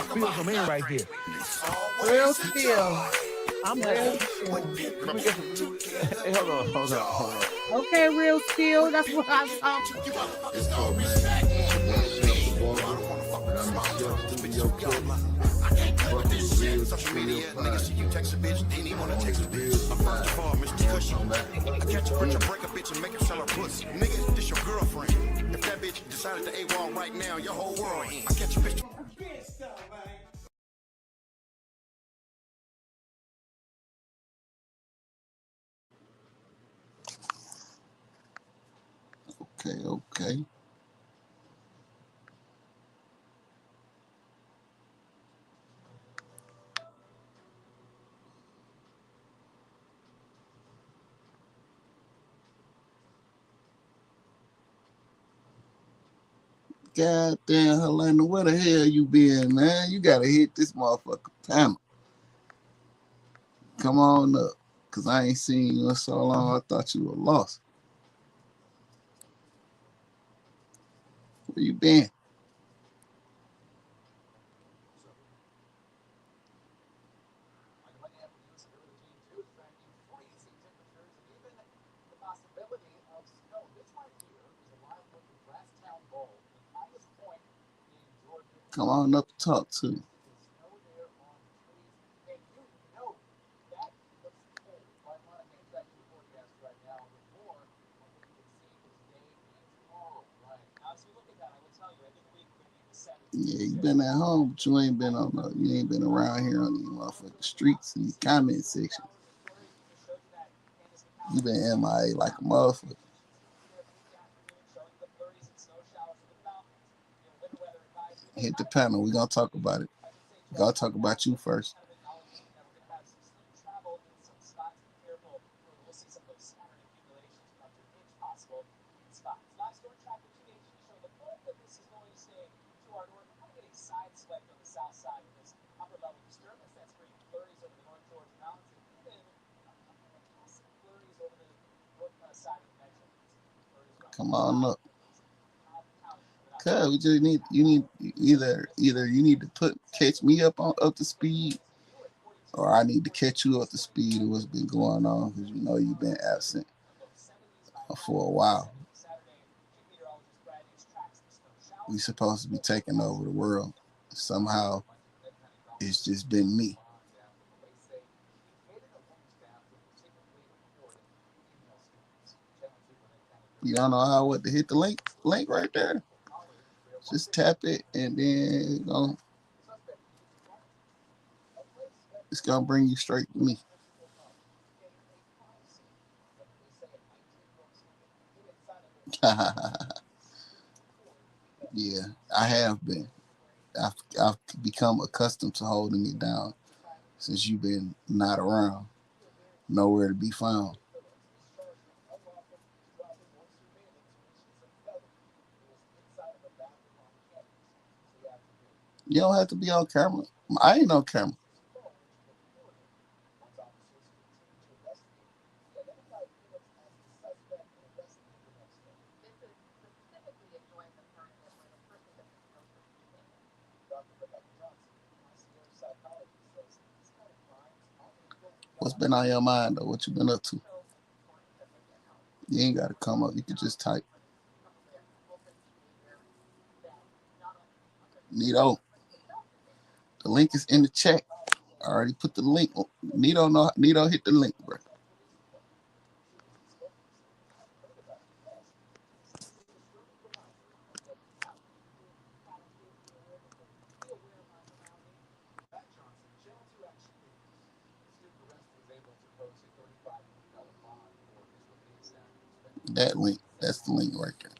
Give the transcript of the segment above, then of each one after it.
Spills them in right here. Real spill. I'm Real happy. spill. Let me get some. Hey, hold on. Okay, real spill. That's what I'm talking about. It's called man. It's your boy Chef Barber, and I'm the chef studio cook. Fucking with real spill pie. I catch a bitch, I break a bitch and make her sell her pussy. Nigga, this your girlfriend. If that bitch decided to AWOL right now, your whole world ends. I catch a bitch. Okay. Goddamn, Helena, where the hell you been, man? You gotta hit this motherfucker panel. Come on up, cause I ain't seen you in so long. I thought you were lost. Where you been? Come on up and talk to me. Yeah, you been at home, but you ain't been you ain't been around here on these motherfucking streets and these comment sections. You been MIA like a motherfucker. Hit the panel. We gonna talk about it. We gotta talk about you first. Come on up. Cause we just need either you need to catch me up to speed, or I need to catch you up to speed of what's been going on, because you know you've been absent for a while. We supposed to be taking over the world. Somehow it's just been me. You don't know how what to hit the link right there. Just tap it and then it's gonna bring you straight to me. Yeah, I have been. I've become accustomed to holding it down since you've been not around, nowhere to be found. You don't have to be on camera. I ain't on camera. What's been on your mind though? What you been up to? You ain't gotta come up. You can just type. Nito, the link is in the chat. I already put the link. Nito hit the link, bro. That link. That's the link right there.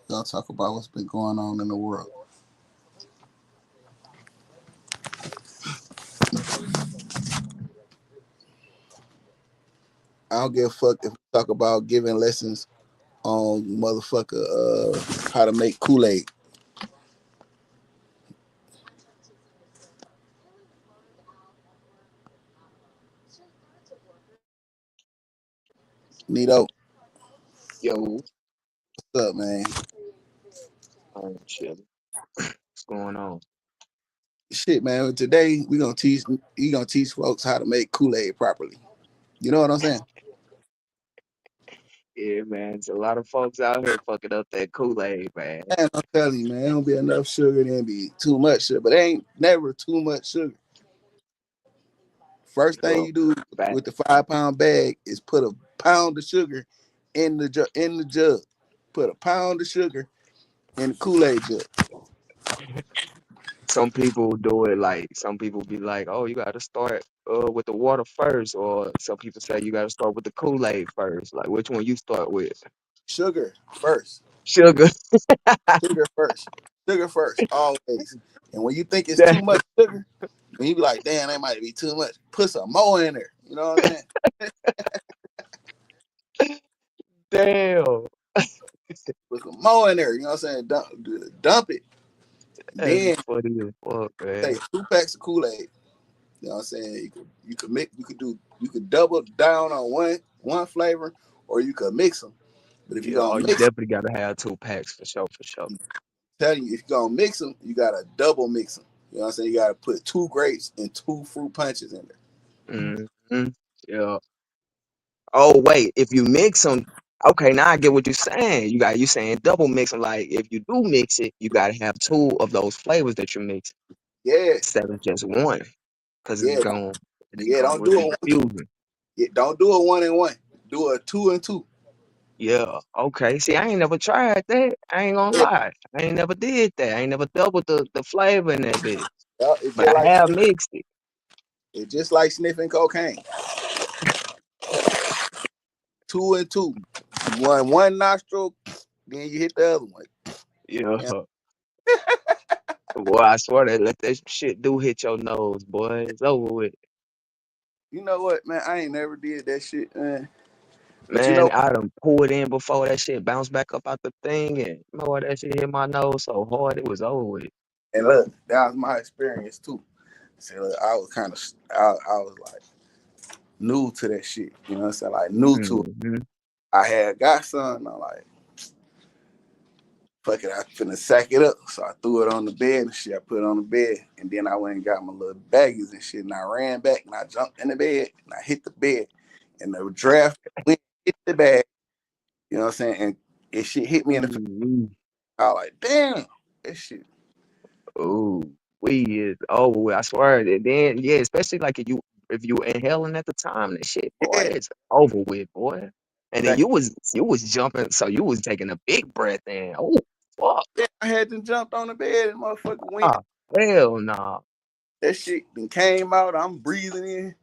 We're gonna talk about what's been going on in the world. I don't give a fuck if we talk about giving lessons on motherfucker how to make Kool-Aid. Nito, Yo, what's up, man? shit. What's going on? Shit, man. Today we gonna teach folks how to make Kool-Aid properly. You know what I'm saying? Yeah, man. There's a lot of folks out here fucking up that Kool-Aid, man. Man, I'm telling you, man, there don't be enough sugar, there be too much sugar, but there ain't never too much sugar. First thing Yo, you do back. with the 5 pound bag is put a pound of sugar in the jug. Put a pound of sugar in the Kool-Aid jug. Some people do it like some people be like, oh, you gotta start with the water first, or some people say you gotta start with the Kool-Aid first. Like which one you start with? Sugar first. Sugar. Sugar first. Sugar first, always. And when you think it's too much sugar, when you be like, damn, that might be too much, put some more in there. You know what I'm saying? Damn. Put some more in there. You know what I'm saying? Dump it. That's Then funny as fuck, take man. 2 packs of Kool-Aid. You know what I'm saying? You could double down on one flavor, or you could mix them. But if you're Yeah, oh, gonna you mix, definitely gotta have 2 packs for sure, for sure. I'm telling you, if you're gonna mix them, you gotta double mix them. You know what I'm saying? You gotta put 2 grapes and 2 fruit punches in there. Hmm. Yeah. Oh wait, if you mix them, okay, now I get what you're saying. You saying double mix them. Like if you do mix it, you gotta have two of those flavors that you mix Yeah, instead of just one, because yeah, it's yeah. going Don't to do be it. confusing. Yeah, don't do a 1 and 1. Do a 2 and 2. Yeah. Okay. See, I ain't never tried that. I ain't gonna Yeah, lie. I ain't never did that. I ain't never doubled the flavor in that bit. it's But just I like have mixed it. it's just like sniffing cocaine. 2 and 2. One nostril, then you hit the other one. Yeah. And Boy, I swear that let that shit do hit your nose, boy. It's over with. you know what, man? I ain't never did that shit, man. But you Man, know, I done pulled in before that shit bounced back up out the thing, and boy, that shit hit my nose so hard it was over with. and look, that was my experience too. See, look, I was kind of, I was like new to that shit. You know what I'm saying? Like new to it. Hmm. I had got some. I'm like, fuck it, I finna sack it up. So I threw it on the bed and shit. I put it on the bed, and then I went and got my little baggies and shit. And I ran back and I jumped in the bed and I hit the bed, and the draft went hit the bag. You know what I'm saying? And it shit hit me in the face. Ooh, I was like, damn, that shit. ooh, we is over with. I swear. And then yeah, especially like if you inhaling at the time, that shit, boy, Yeah, it's over with, boy. And then man. you was jumping, so you was taking a big breath in. Oh fuck, Yeah, I had to jump on the bed and motherfucker went. ah, hell no. That shit then came out. I'm breathing in.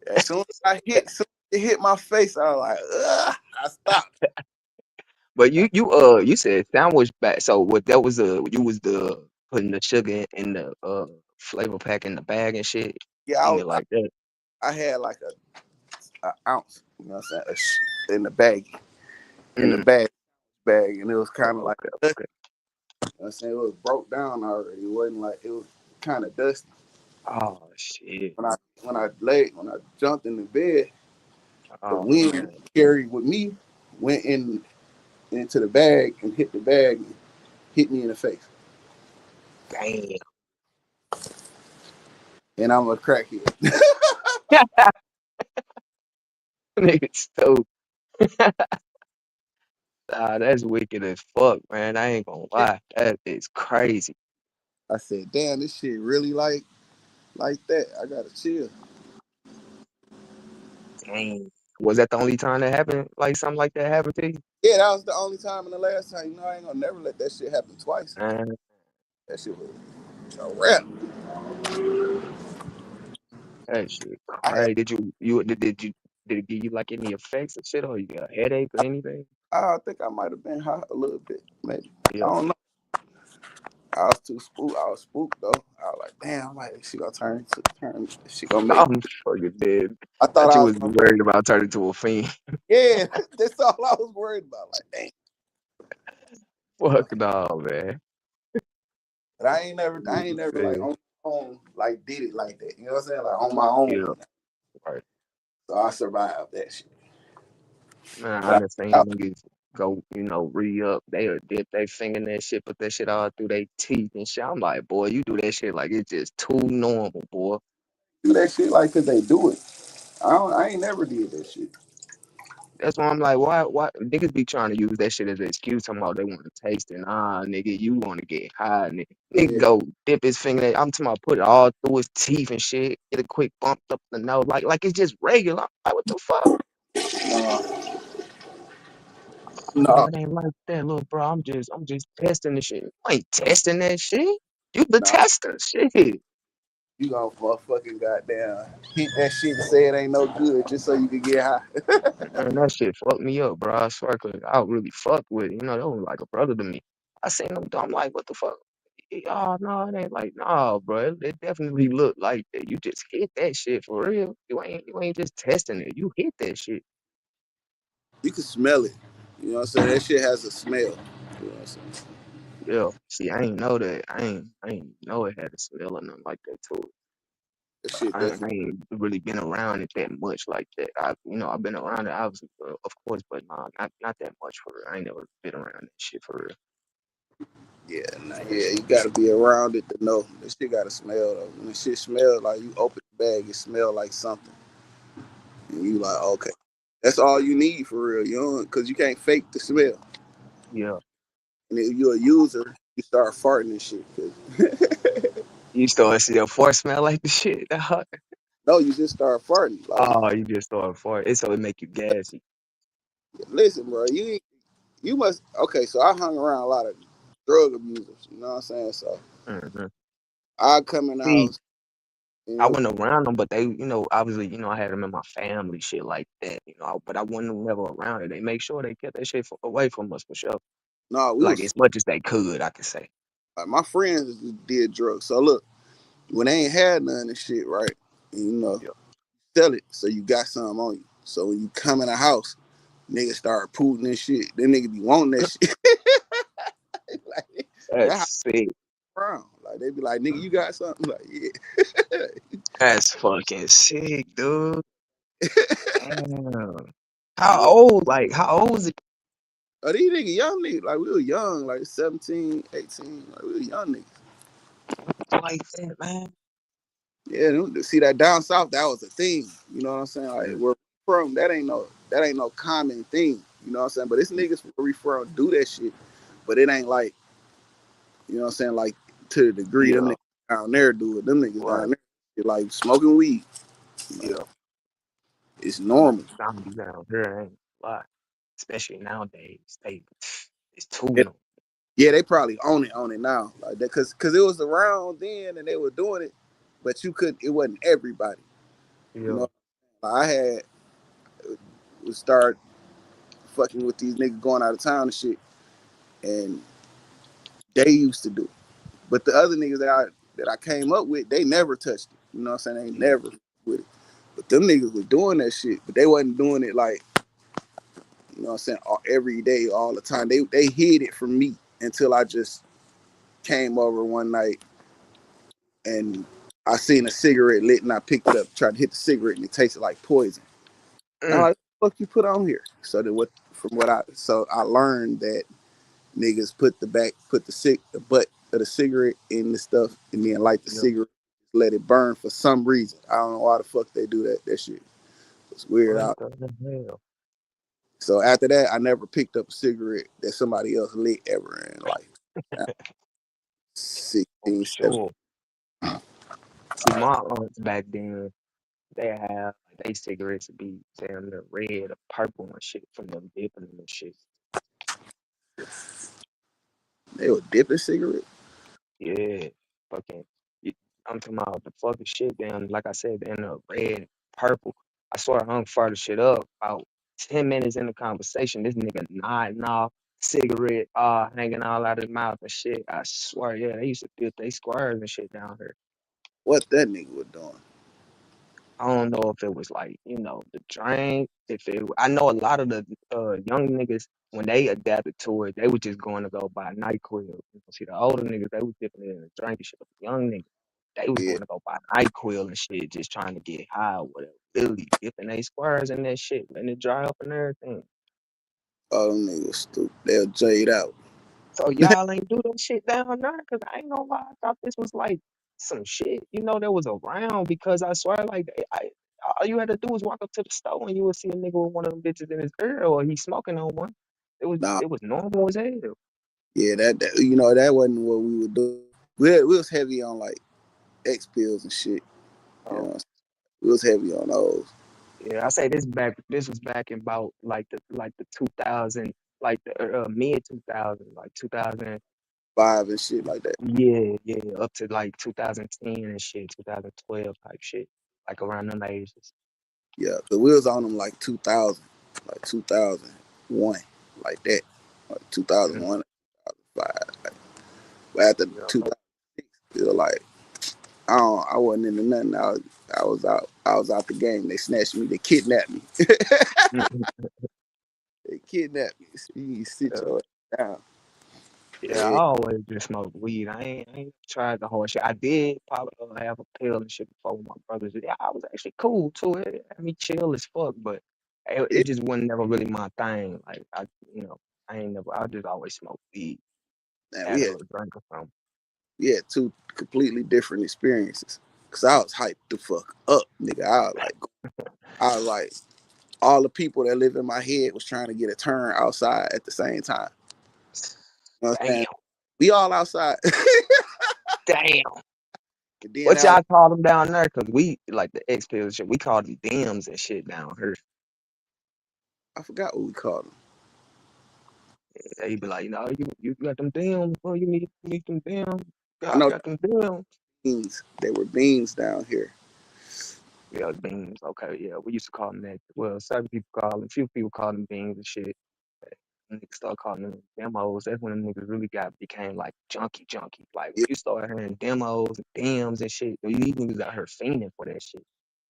As soon as it hit my face, I was like, ugh, I stopped. But you said sandwich bag. So what that was you was the putting the sugar in the flavor pack in the bag and shit, Yeah, eating it like that. I had like a ounce, you know what I'm saying, in the bag, in the Mm. bag, and it was kind of Oh, like okay, dusty. okay. You know what I'm saying, it was broke down already. It wasn't like it was kind of dusty. Oh shit. When I jumped in the bed, the Oh wind man. carried with me went into the bag and hit the bag and hit me in the face. Damn. And I'm a crackhead. Nigga stupid. Ah, that's wicked as fuck, man. I ain't gonna lie. That is crazy. I said, damn, this shit really like that. I gotta chill. Dang. Was that the only time that happened? Like something like that happened to you? Yeah, that was the only time and the last time. You know, I ain't gonna never let that shit happen twice. Man, That shit was a wrap. that shit I had, crazy. Did it give you like any effects or shit, or you got a headache or anything? I think I might have been high a little bit, maybe. I Yeah. don't know. I was too spooked. I was spooked though. I was like, damn, like she gonna turn. She gonna make. I'm fucking dead. I thought Thought you I was was gonna. worried about turning to a fiend. Yeah, that's all I was worried about. Like, damn. Fuck no, man. But I ain't never like Yeah, on my own, like did it like that. You know what I'm saying? Like on my own. yeah, right. So I survived that shit. Man, I Like, done seen niggas go, re-up. They'll dip they finger in that shit, put that shit all through their teeth and shit. I'm like, boy, you do that shit like it's just too normal, boy. do that shit like 'cause they do it. I ain't never did that shit. That's why I'm like, why niggas be trying to use that shit as an excuse, talking about they want to taste it. Nah, nigga, you want to get high, nigga. Nigga Yeah, go dip his finger. I'm talking about put it all through his teeth and shit. Get a quick bump up the nose, like it's just regular. I'm like, what the fuck? no, No, no, it ain't like that, little bro. I'm just testing the shit. You ain't testing that shit. You the no. tester, shit. You gonna fucking goddamn hit that shit and say it ain't no good just so you can get high. Man, that shit fucked me up, bro. I swear, 'cause I really fucked with it. That was like a brother to me. I seen him, I'm like, what the fuck? Oh, no, it ain't like, no, bro. It definitely looked like that. You just hit that shit for real. You ain't just testing it. You hit that shit. You can smell it. You know what I'm saying? That shit has a smell. You know what I'm saying? Yeah. See, I ain't know that. I ain't know it had a smell or nothing like that to it. That shit I definitely. ain't really been around it that much like that. I've been around it, obviously, of course, but nah, not that much for real. I ain't never been around that shit for real. Yeah, nah, yeah. You gotta be around it to know. That shit gotta smell though. When the shit smell like you open the bag, it smell like something, and you like, okay, that's all you need for real. You don't, cause you can't fake the smell. Yeah. And if you're a user, you start farting and shit. 'Cause You start to see a fart smell like the shit, dog. no, you just start farting. Like, Oh, you just start fart. It's so it make you gassy. listen, bro, you must. Okay, so I hung around a lot of drug abusers. You know what I'm saying? So Hmm. I come in the See, house. You I know, wasn't around them, but they, obviously, I had them in my family, shit like that, but I wasn't never around it. They make sure they kept that shit away from us for sure. no, we Like was as much as they could, I could say. like my friends did drugs. So look, when they ain't had none and shit, right? And, Yeah. sell it so you got something on you. So when you come in the house, niggas start pooting and shit. Then niggas be wanting that shit. Like, That's that how sick. around. Like they be like, nigga, you got something? Like, yeah. That's fucking sick, dude. Damn. How Yeah. old? Like, how old was it Oh, these niggas young niggas, like we were young, like 17, 18, like we were young niggas. like that, man? Yeah, see that down south, that was a thing. You know what I'm saying? Like Yeah. where we from, that ain't no common thing. You know what I'm saying? But it's niggas where we from do that shit. But it ain't like, you know what I'm saying, like to the degree them Yeah. niggas down there do it. Them niggas Right. down there, they like smoking weed. Like Yeah. it's These normal. zombies out here ain't a lot, especially nowadays. It's too Yeah, normal. yeah, they probably own it now. Like that cause it was around then and they were doing it, but it wasn't everybody. You Yeah. know, I had would start fucking with these niggas going out of town and shit, and they used to do it. But the other niggas that I came up with, they never touched it. You know what I'm saying? They Yeah. never with it. But them niggas was doing that shit, but they wasn't doing it like, you know what I'm saying, every day, all the time. They hid it from me until I just came over one night and I seen a cigarette lit and I picked it up, tried to hit the cigarette and it tasted like poison. And I'm Mm. like, what the fuck you put on here? So I learned that niggas put the butt of the cigarette in the stuff and then light the Yeah. cigarette, let it burn for some reason. I don't know why the fuck they do that. That shit was weird What out. the hell? So after that, I never picked up a cigarette that somebody else lit ever in life. At Oh, for 16, 17. sure. See, my aunts back then, they have like they cigarettes would be damn near red or purple and shit from them dipping them and shit. They were dipping cigarettes. Yeah, fucking. y- I'm talking about the fucking shit. Damn, like I said, in the red, purple. I swear I hung far the shit up. About 10 minutes in the conversation, this nigga nodding off, cigarette, hanging all out his mouth and shit. I swear, yeah, they used to dip they squares and shit down here. What that nigga was doing. I don't know if it was like, the drink. I know a lot of the young niggas when they adapted to it, they were just going to go buy NyQuil. See, the older niggas, they was dipping it in the drink and shit. But the young niggas, they was Yeah. going to go buy NyQuil and shit, just trying to get high or whatever. Really dipping they squares in that shit, letting it dry up and everything. All them niggas stupid. They'll jade out. So y'all ain't do that shit down there? Cause I ain't gonna lie, I thought this was like some shit, that was around because I swear like all you had to do was walk up to the store and you would see a nigga with one of them bitches in his ear or he smoking on one. It was Nah, it was normal as hell. yeah, that that wasn't what we would do. We was heavy on like X pills and shit. You Oh know, we was heavy on those yeah, I say this was back in about like the 2000 like the mid 2000 like 2000. 5 and shit like that. Yeah, yeah, up to like 2010 and shit, 2012 type shit, like around them ages. Yeah, cause we was on them like 2000, like 2001, like that, like Mm, 2001, 2005. Like, but after yeah. 2006, it was like I wasn't into nothing. I was out the game. They snatched me. They kidnapped me. Mhm. They kidnapped me. So you sit Yeah, your ass down. yeah, I Yeah, always just smoke weed. I ain't tried the whole shit. I did probably have a pill and shit before with my brothers. Yeah, I was actually cool too. It had me chill as fuck, but it it, just wasn't never really my thing. Like I ain't never. I just always smoked weed, man, had a little drink or something. we had two completely different experiences. Cause I was hyped the fuck up, nigga. I was like, all the people that live in my head was trying to get a turn outside at the same time. You know what I'm Damn, saying? We all outside. damn. And then What I, y'all call them down there? Cause we like the X pills shit. We call them Dems and shit down here. I forgot what we called them. They be like, you got them Dems, bro. You need them Dems. I God know got them Dems. beans. They were beans down here. Yeah, beans. Okay, yeah. We used to call them that. Well, certain people call them. Few people call them beans and shit. Niggas start calling them demos. That's when them niggas really became like junkie. Like when Yeah, you start hearing demos and Dems and shit, these niggas out here fiending for that shit.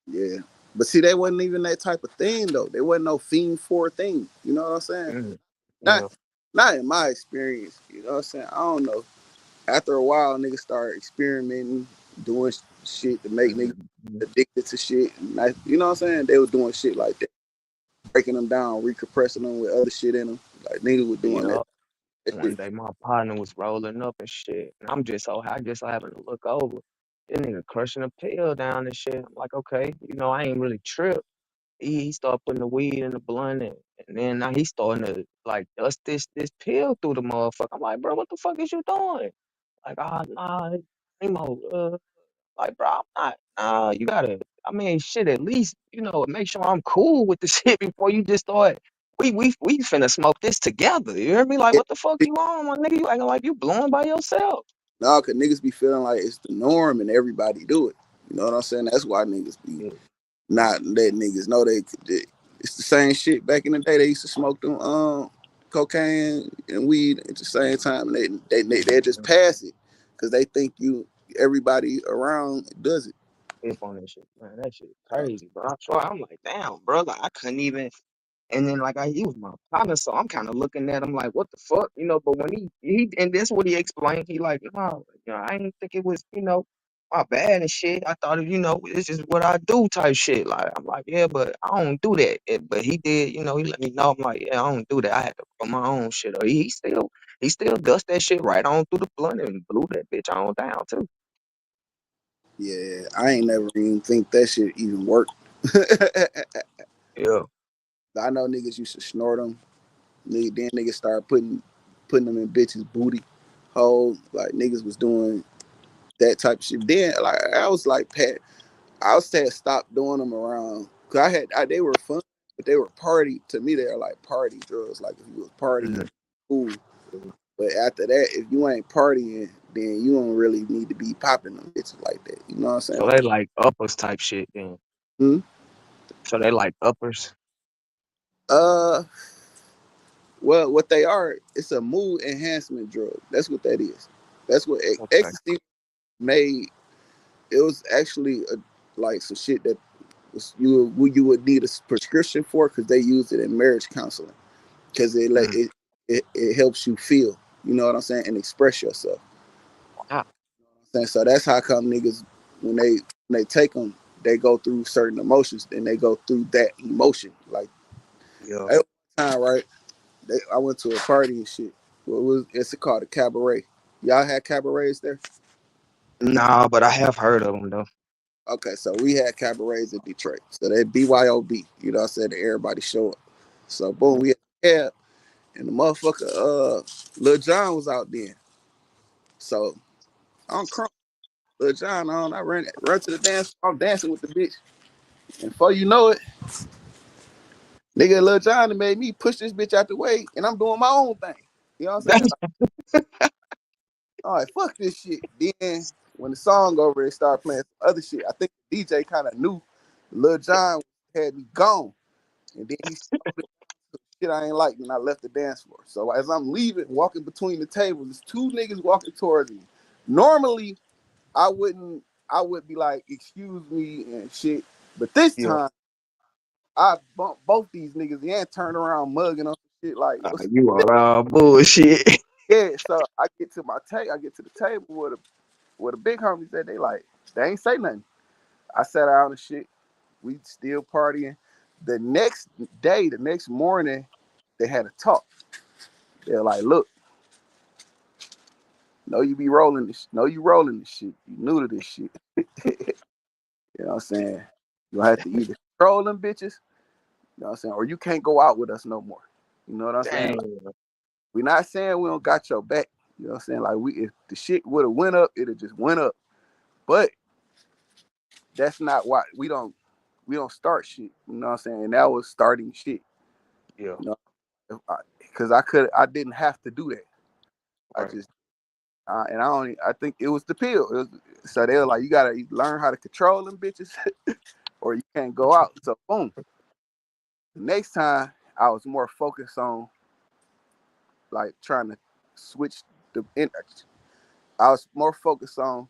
yeah. But see, they wasn't even that type of thing though. They wasn't no fiend for thing. You know what I'm saying? Mm, Not yeah. not in my experience. You know what I'm saying? I don't know. After a while, niggas start experimenting, doing shit to make niggas Mm-hmm. addicted to shit. And you know what I'm saying? They were doing shit like that, breaking them down, recompressing them with other shit in them. Like niggas were doing Yeah. that One shit. day my partner was rolling up and shit. And I'm just so I just so happened to look over. This nigga crushing a pill down and shit. I'm like, okay, I ain't really tripped. He started putting the weed in the blunt and then now he's starting to like dust this pill through the motherfucker. I'm like, bro, what the fuck is you doing? Like, nah, Nemo, like, bro, I'm not. Nah, you gotta. I mean, shit. At least make sure I'm cool with the shit before you just start. We finna smoke this together. You hear me? Like, Yeah. what the fuck you on, my nigga? You acting like you blowing by yourself. No, cause niggas be feeling like it's the norm and everybody do it. You know what I'm saying? That's why niggas be Yeah, not letting niggas know it's the same shit. Back in the day, they used to smoke them cocaine and weed at the same time, and they just mhm. pass it because they think everybody around does it. Hip on that shit, man. That shit crazy, bro. I'm like, damn, bro. Like, I couldn't even. And then like he was my partner, so I'm kind of looking at him like, what the fuck, But when he and that's what he explained. He like, no, I didn't think it was, my bad and shit. I thought it's just what I do type shit. Like I'm like, yeah, but I don't do that. But he did, he let me know. I'm like, yeah, I don't do that. I had to put my own shit. Or he still dust that shit right on through the blunt and blew that bitch on down too. Yeah, I ain't never even think that shit even worked. I Yeah. know niggas used to snort them. Then niggas started putting them in bitches' booty hole. Like niggas was doing that type of shit. Then like I was like, Pat, I was saying stop doing them around. Cause they were fun, but they were party. To me, they were like party drugs. Like if you was partying, Mhm. cool. But after that, if you ain't partying, then you don't really need to be popping them bitches like that. You know what I'm saying? So they like uppers type shit then. Hmm? So they like uppers. Uh, well, what they are, it's a mood enhancement drug. That's what that is. That's what Okay. ecstasy made. It was actually like some shit that you would need a prescription for because they used it in marriage counseling because Mm. it helps you feel. You know what I'm saying, and express yourself. Ah, So that's how come niggas when they take them, they go through certain emotions, and they go through that emotion. Like yeah. at one time, right? I went to a party and shit. It's called a cabaret. Y'all had cabarets there? Nah, but I have heard of them though. Okay, so we had cabarets in Detroit. So they BYOB, you know what I said, everybody show up. So boom, we had and the motherfucker Lil John was out there. So I'm crunk. Lil John on, I run to the dance, I'm dancing with the bitch. And before you know it, nigga Lil John done made me push this bitch out the way and I'm doing my own thing. You know what I'm saying? All right, fuck this shit. Then when the song over, they started playing some other shit. I think the DJ kind of knew Lil John had me gone. And then he started shit I ain't like, and I left the dance floor. So as I'm leaving, walking between the tables, there's two niggas walking towards me. Normally, I would be like, excuse me and shit. But this Yeah, time, I bumped both these niggas and turned around mugging on shit like, what's you are bullshit. yeah. So I get to the table where the big homies at. They ain't say nothing. I sat down and shit. We still partying. The next day, the next morning, they had a talk. They're like, look, know you be rolling this. Know you rolling this shit. You new to this shit. You know what I'm saying? You'll have to either control them bitches, you know what I'm saying, or you can't go out with us no more. You know what I'm saying? Dang. Like, we're not saying we don't got your back. You know what I'm saying? Like if the shit would have went up, it'd just went up. But that's not why we don't start shit. You know what I'm saying? And that was starting shit. Yeah, You know, because I didn't have to do that. I right. just and I think it was the pill. So they were like, you gotta learn how to control them bitches, or you can't go out. So boom. The next time I was more focused on like trying to switch I was more focused on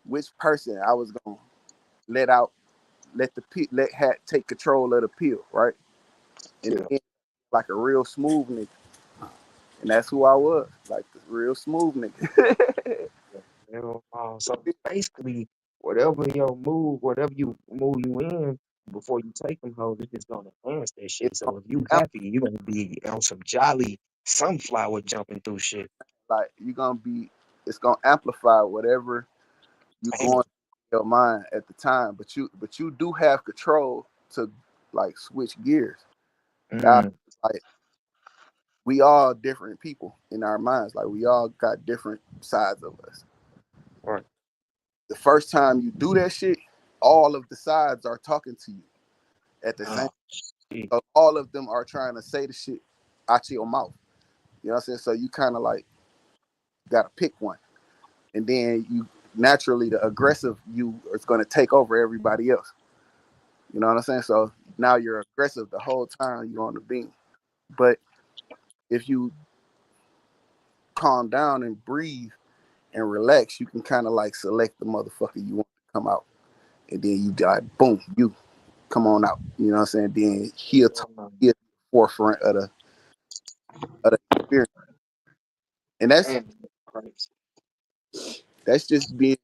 which person I was gonna let out, take control of the pill, right? And Yeah. then like a real smooth nigga. And that's who I was, like the real smooth nigga. You know, so basically, whatever you move you in before you take them hoes, it's just gonna enhance that shit. It's So if you happy, you gonna be on some jolly sunflower jumping through shit. like it's gonna amplify whatever you Damn. going in your mind at the time, but you do have control to like switch gears. Now, Mm, like we all different people in our minds. Like we all got different sides of us. right. The first time you do that shit, all of the sides are talking to you at the same. Oh, shit. So all of them are trying to say the shit out your mouth. You know what I'm saying? So you kind of like gotta pick one, and then you naturally the aggressive you is going to take over everybody else. You know what I'm saying? So now you're aggressive the whole time you're on the beam. But if you calm down and breathe and relax, you can kind of like select the motherfucker you want to come out. And then you like, boom, you come on out. You know what I'm saying? Then he'll forefront of the experience. And Damn, crazy. that's just being,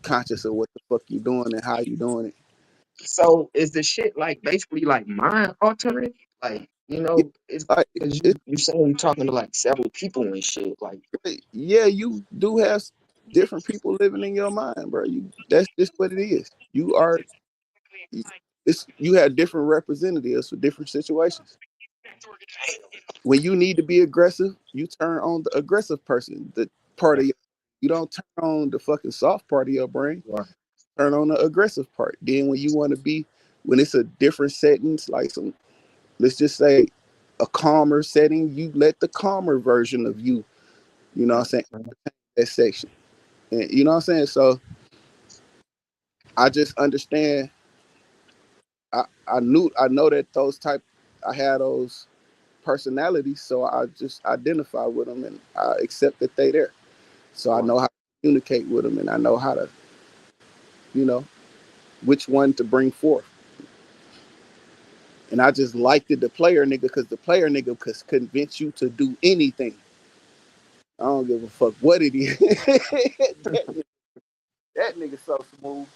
conscious of what the fuck you doing and how you doing it. So is the shit like basically like mind altering? Like, Yeah, it's like, because it's you saying you're talking to like several people and shit. Like, yeah, you do have different people living in your mind, bro. That's just what it is. You have different representatives for different situations. When you need to be aggressive, you turn on the aggressive person, the part of you don't turn on the fucking soft part of your brain. right, Turn on the aggressive part. Then when you want to be, when it's a different settings, like let's just say a calmer setting, you let the calmer version of you, you know what I'm saying, right, that section. And you know what I'm saying? So I just understand. I know that I had those personalities, so I just identify with them and I accept that they there. So I right. know how to communicate with them and I know how to, you know, which one to bring forth. And I just liked the player nigga because the player nigga could convince you to do anything. I don't give a fuck what it is. that nigga so smooth.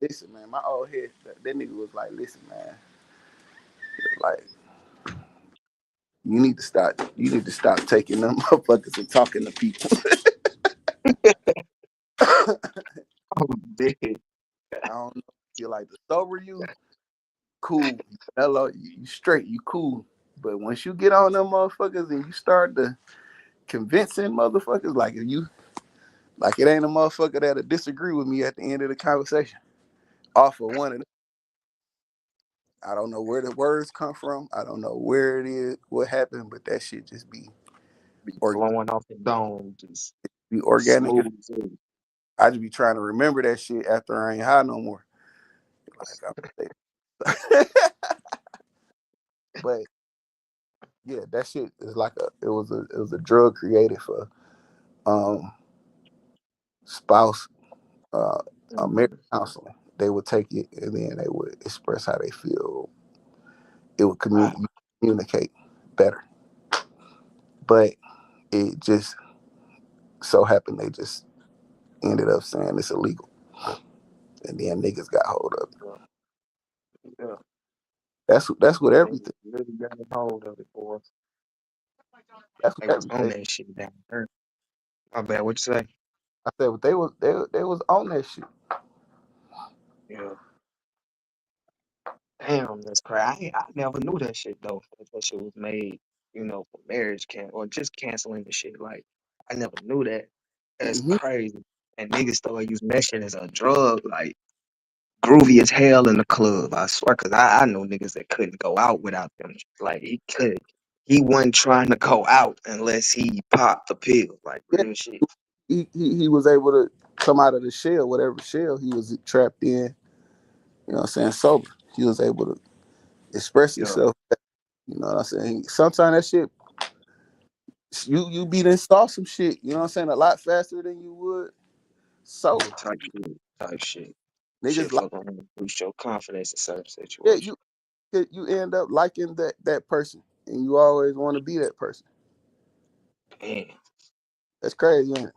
Listen, man, my old head, that nigga was like, listen, man, Like you need to stop taking them motherfuckers and talking to people. I Oh, dude. don't know. You like the sober you, cool. Hello, you straight, you cool. But once you get on them motherfuckers and you start to convincing motherfuckers, like if you like it ain't a motherfucker that'll disagree with me at the end of the conversation. Off of one of them. I don't know where the words come from. I don't know where it is, what happened, but that shit just Be or blowing off the dome, just be organic. smooth. Too. I just be trying to remember that shit after I ain't high no more. Like but yeah, that shit is like it was a drug created for um spouse marriage Mhm. counseling. They would take it and then they would express how they feel. It would Wow. communicate better. But it just so happened they just ended up saying it's illegal. And then niggas got hold of it. Yeah. That's what They everything. really got a hold of it, boy. That's They what was on everything. that shit down there. My bad. What you say? I said, but they was on that shit. Yeah. Damn, that's crazy. I never knew that shit though. That shit was made, for marriage or just canceling the shit. Like I never knew that. That's Mm-hmm. crazy. And niggas started using that shit as a drug, like groovy as hell in the club. I swear, cause I know niggas that couldn't go out without them. Like he wasn't trying to go out unless he popped the pill. Like Yeah, real shit. he was able to come out of the shell, whatever shell he was trapped in. You know what I'm saying? Sober. He was able to express Yeah, himself. You know what I'm saying? Sometimes that shit, you be done saw some shit. You know what I'm saying? A lot faster than you would sober. type shit. Niggas Shit like fuck around and boost your confidence in certain yeah, situations. you end up liking that person, and you always want to be that person. Damn. That's crazy, ain't it?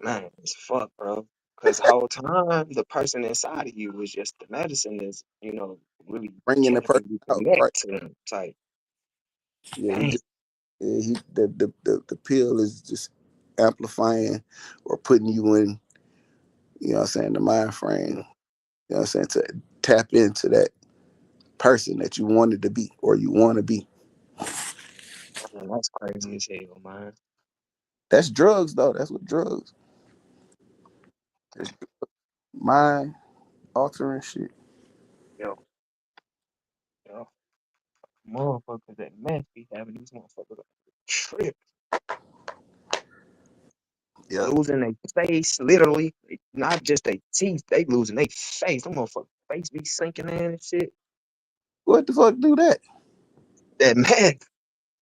Man, it's fuck, bro. Because the whole time, the person inside of you was just the medicine is, really Bringing the person helping you out, right? connect to them. Type, Yeah, he damn, just he the pill is just amplifying or putting you in. You know what I'm saying? The mind frame. You know what I'm saying? To tap into that person that you wanted to be or you want to be. man, that's crazy as hell, man. That's drugs, though. That's what drugs. It's mind altering shit. Yo, yo, motherfuckers that meth be having these motherfuckers like trip, Yeah. losing their face, literally, not just their teeth, they losing their face. Them motherfuckers face be sinking in and shit. What the fuck do that? That meth.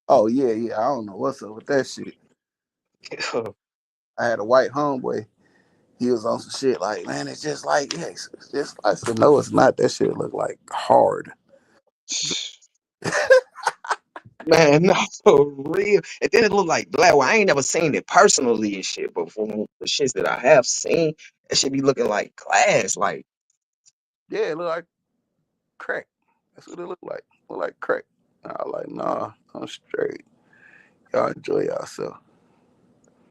Oh yeah, yeah. I don't know what's up with that shit. I had a white homeboy. He was on some shit like, man, it's just like, yeah, it's just. I said, no, it's not. That shit look like hard. Man, no, for real. And then it looked like black. Well, I ain't never seen it personally and shit, but from the shits that I have seen, it should be looking like glass. Like, Yeah, it look like crack. That's what it looked like. Look like crack. I was like, nah, I'm straight. Y'all enjoy yourself.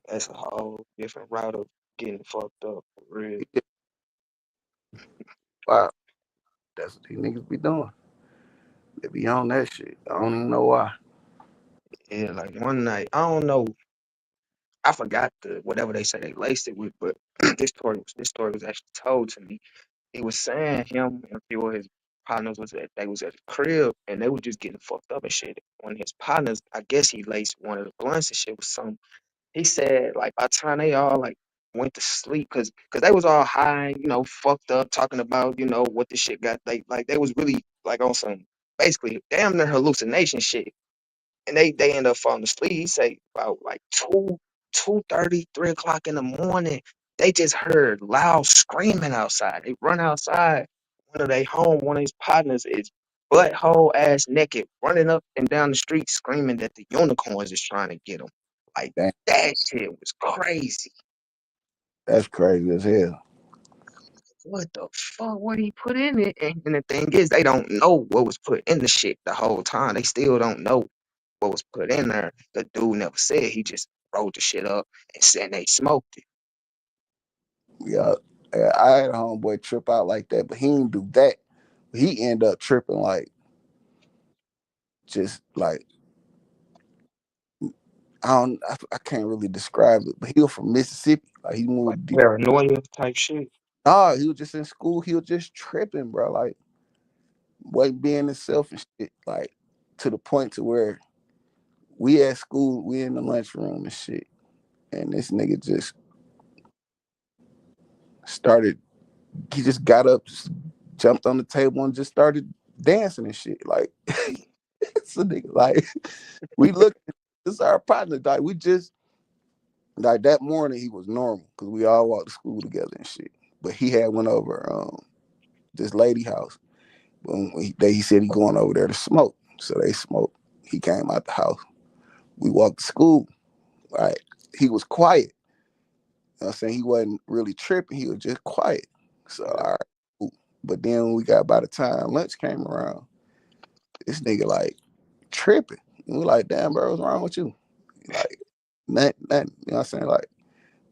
that's a whole different route of getting fucked up for real. Yeah, wow, that's what these niggas be doing. They be on that shit. I don't even know why. Yeah, like one night, I don't know, I forgot whatever they say they laced it with, but this story was actually told to me. He was saying him and a few of his partners they was at the crib and they were just getting fucked up and shit. One of his partners, I guess he laced one of the blunts and shit with some. He said like by the time they all like went to sleep, cause they was all high, fucked up, talking about what the shit got. They was really like on some basically damn near hallucination shit, and they end up falling asleep. He say about like 2:30, 3 o'clock in the morning. They just heard loud screaming outside. They run outside. One of his partners is butthole ass naked, running up and down the street screaming that the unicorns is trying to get him. Like Damn, that shit was crazy. that's crazy as hell. what the fuck? What he put in it? And the thing is, they don't know what was put in the shit the whole time. They still don't know what was put in there. The dude never said. He just rolled the shit up and said they smoked it. Yeah, I had a homeboy trip out like that, but he didn't do that. He ended up tripping like just like I can't really describe it, but he was from Mississippi. Like he Like moved. paranoia type shit. Nah, he was just in school. He was just tripping, bro. Like wasn't being himself and shit. Like to the point to where we at school, we in the lunchroom and shit, and this nigga just started. He just got up, just jumped on the table, and just started dancing and shit. Like it's a nigga. Like we looked. This is our partner. Like we just like that morning he was normal because we all walked to school together and shit. But he had went over this lady house. When he said he going over there to smoke, so they smoked. He came out the house. We walked to school. Right, he was quiet. You know what I'm saying? He wasn't really tripping. He was just quiet. So all right, cool. But then when we got by the time lunch came around, this nigga like tripping. And we like, damn, bro, what's wrong with you? Like, nothing. You know what I'm saying? Like,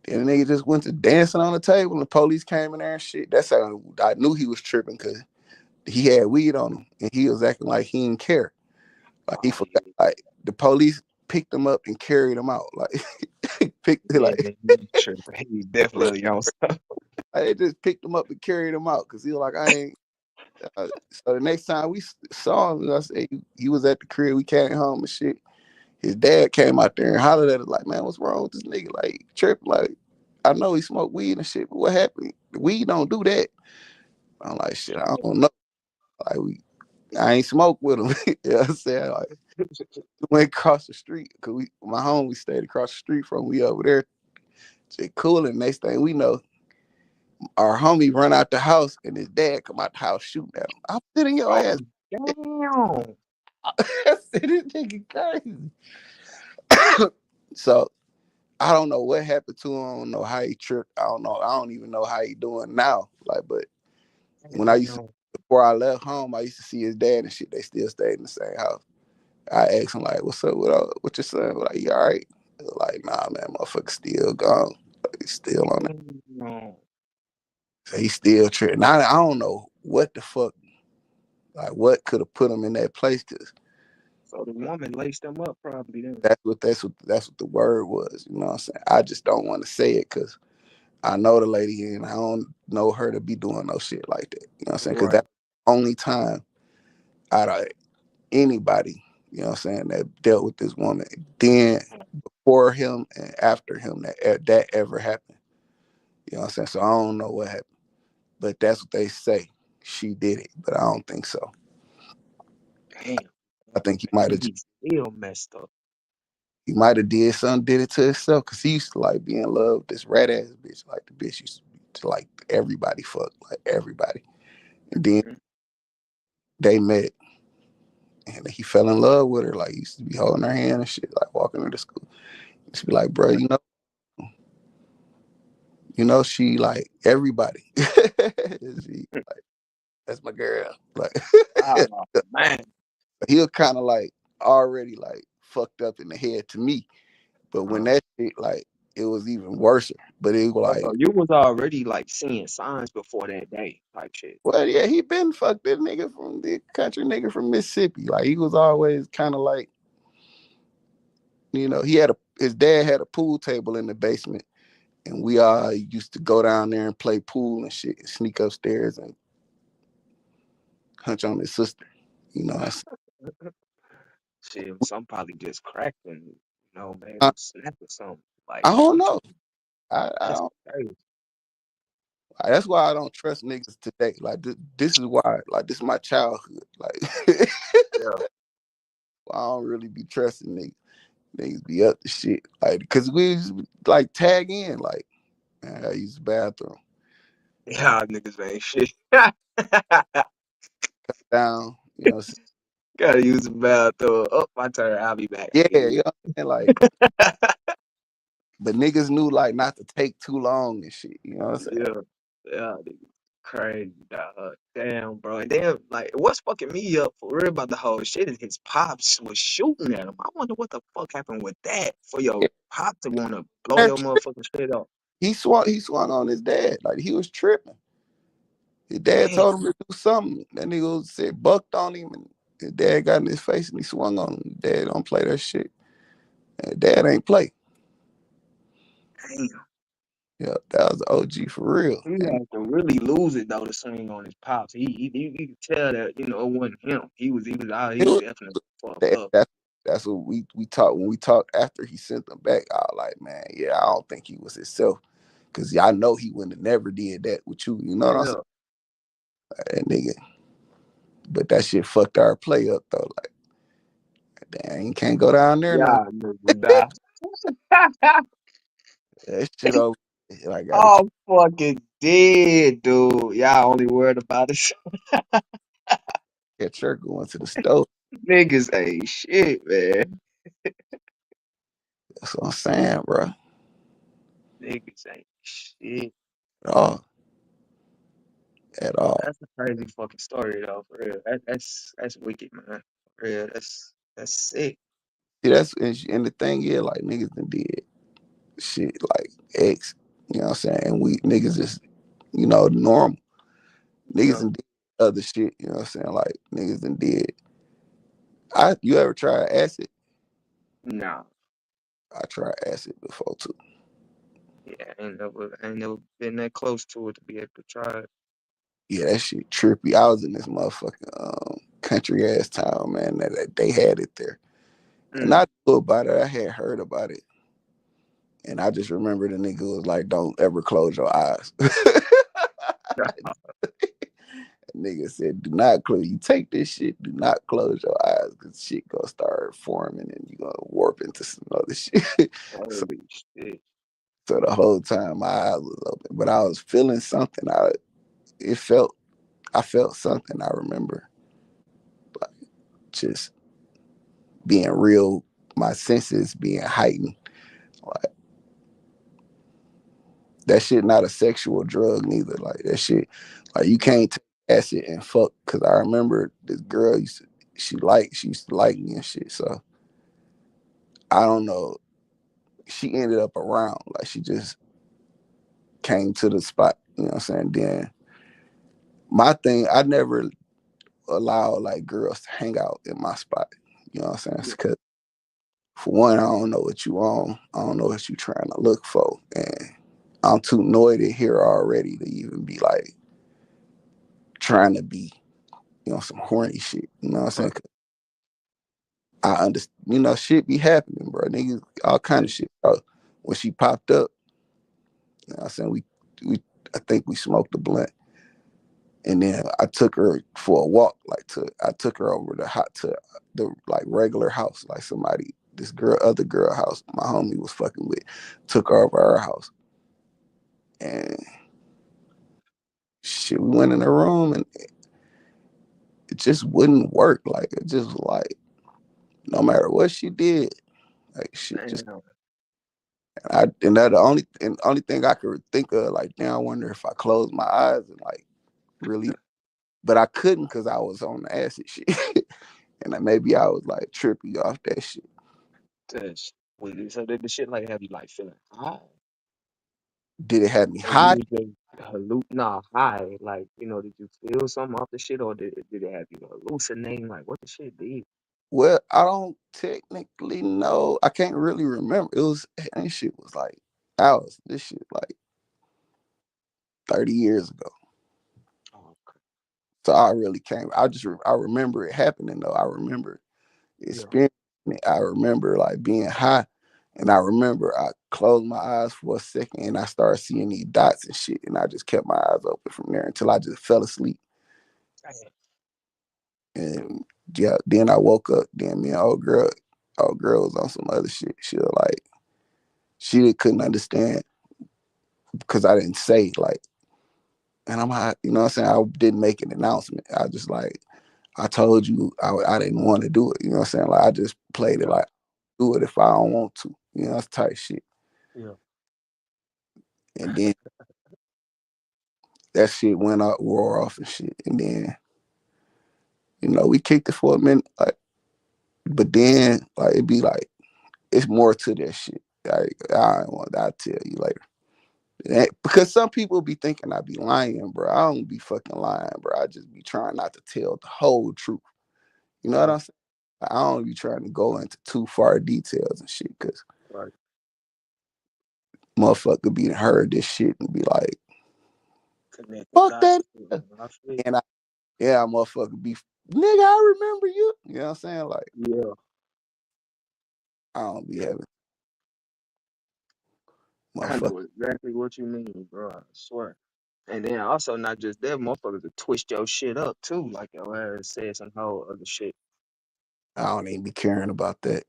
then the nigga just went to dancing on the table and the police came in there and shit. That's how I knew he was tripping because he had weed on him and he was acting like he didn't care. Like he forgot. Like the police picked him up and carried him out. Like picked Yeah, like man, he tripping. He definitely on stuff. they just picked him up and carried him out because he was like, I ain't. So the next time we saw him, I said he was at the crib. We came home and shit. His dad came out there and hollered at us like, man, what's wrong with this nigga? Like tripping. Like I know he smoked weed and shit, but what happened? Weed don't do that. I'm like, shit, I don't know. Like I ain't smoked with him. You know what I'm saying? Like we went across the street because my home we stayed across the street from. We over there just cooling. Next thing we know, our homie run out the house and his dad come out the house shooting at him. I'm sitting your ass. Damn. I said, this nigga crazy. So I don't know what happened to him. I don't know how he tripped. I don't know. I don't even know how he doing now. Like, but when I used to, before I left home, I used to see his dad and shit. They still stayed in the same house. I asked him like, "What's up with your son?" Like, "You all right?" Like, "Nah, man, motherfucker still gone. Like, he's still on it. So he's still tripping. I don't know what the fuck, like, what could have put him in that place. Cause So the woman laced him up probably then. that's what the word was. You know what I'm saying? I just don't want to say it because I know the lady and I don't know her to be doing no shit like that. You know what I'm saying? Because Right. that's the only time out of anybody, you know what I'm saying, that dealt with this woman. Then before him and after him that ever happened. You know what I'm saying? So I don't know what happened. But that's what they say. She did it, but I don't think so. Damn. I think he might have He's still messed up. did something, did it to himself because he used to like be in love with this rat ass bitch. Like the bitch used to like everybody fuck, like everybody. And then they met and he fell in love with her. Like he used to be holding her hand and shit, like walking her to school. He used to be like, bro, she like everybody. She, like, that's my girl. Like Oh man. he was kind of like already like fucked up in the head to me. But when that shit like it was even worse. But it was like, So you was already like seeing signs before that day type shit. well, yeah, he been fucked that nigga from the country nigga from Mississippi. Like he was always kind of like, his dad had a pool table in the basement. And we all used to go down there and play pool and shit, and sneak upstairs and hunch on his sister. You know, Shit, some probably just cracked and made I, him snap or something. Like I don't know. I that's don't. crazy. That's why I don't trust niggas today. Like this is why. Like this is my childhood. Like Yeah. I don't really be trusting niggas. Niggas be up to shit. Like because we like tag in. Like man, I use the bathroom. Yeah, niggas ain't shit. Down. You know. Gotta use the bathroom. Oh, my turn. I'll be back. Yeah. You know what I'm saying? Like. But niggas knew like not to take too long and shit. You know what I'm saying? Yeah. Yeah. Crazy, dog. Damn, bro. And then, like, what's fucking me up for real about the whole shit is his pops was shooting at him. I wonder what the fuck happened with that for your pop to want to blow your motherfucking shit up. He swung on his dad. Like, he was tripping. His dad Damn. told him to do something. That nigga said bucked on him, and his dad got in his face and he swung on him. Dad don't play that shit. And dad ain't play. Damn. Yeah, that was OG for real. He had to really lose it though to swing on his pops. You could tell that it wasn't him. He was out. He was definitely fucked up. That's what we talked when we talked after he sent them back. I was like, man, yeah, I don't think he was himself, because I know he wouldn't have never did that with you. You know what I'm saying? That nigga. But that shit fucked our play up though. Like, damn, you can't go down there. Yeah, That shit over. Like, oh, fucking dead, dude. Y'all only worried about it. catch her going to the stove. Niggas ain't shit, man. That's what I'm saying, bro. Niggas ain't shit. At all. That's a crazy fucking story though, for real. That's wicked, man. For real, that's sick. See, and the thing is, like, niggas done did shit like X, you know what I'm saying? And we niggas is, normal. Niggas done did other shit, you know what I'm saying? Like, niggas done did. You ever tried acid? No. I tried acid before too. Yeah, I ain't never been that close to it to be able to try it. Yeah, that shit trippy. I was in this motherfucking country ass town, man, that they had it there. And I knew about it. I had heard about it. And I just remember the nigga was like, don't ever close your eyes. Nigga said, do not close. You take this shit, do not close your eyes, because shit gonna start forming and you gonna warp into some other shit. Holy shit. So the whole time my eyes was open. But I was feeling something. I felt something, I remember. Like, just being real, my senses being heightened. Like, that shit not a sexual drug neither. Like, that shit, like, you can't take acid and fuck. Because I remember this girl she used to like me and shit. So I don't know. She ended up around. Like, she just came to the spot. You know what I'm saying? Then my thing, I never allow like girls to hang out in my spot. You know what I'm saying? Because for one, I don't know what you on. I don't know what you trying to look for. And I'm too noited here already to even be like trying to be, some horny shit. You know what I'm saying? I understand, shit be happening, bro. Niggas, all kind of shit. So when she popped up, you know what I'm saying, I think we smoked a blunt. And then I took her for a walk. I took her over to the like regular house, like other girl house my homie was fucking with. Took her over her house. And shit, we went in the room and it just wouldn't work. Like, it just like, no matter what she did, like, shit just. And that the only thing I could think of, like, now I wonder if I closed my eyes and like really, but I couldn't because I was on the acid shit. And maybe I was like trippy off that shit. So did the shit like have you like feeling high? Did it have me high? Nah, high. Like, did you feel something off the shit, or did it have you hallucinating? Like, what the shit did? Well, I don't technically know. I can't really remember. This shit was like hours. This shit like 30 years ago. Oh, okay. So I really can't. I remember it happening though. I remember experiencing it. I remember like being high. And I remember I closed my eyes for a second and I started seeing these dots and shit. And I just kept my eyes open from there until I just fell asleep. And yeah, then I woke up. Then me and old girl was on some other shit. She couldn't understand because I didn't say like, and I'm high, you know what I'm saying? I didn't make an announcement. I just like, I told you I didn't want to do it. You know what I'm saying? Like, I just played it like, do it if I don't want to. You know, that's type shit. Yeah. And then that shit wore off and shit. And then, we kicked it for a minute, like, but then like it'd be like it's more to that shit. Like I'll tell you later. Because some people be thinking I be lying, bro. I don't be fucking lying, bro. I just be trying not to tell the whole truth. You know what I'm saying? I don't be trying to go into too far details and shit, because Right. motherfucker be heard this shit and be like, Connect the fuck that. dots. I feel you. And motherfucker be, nigga, I remember you. You know what I'm saying? Like, Yeah. I don't be having I motherfucker. know exactly what you mean, bro. I swear. And then also not just that, motherfuckers to twist your shit up too, like your ass said some whole other shit. I don't even be caring about that.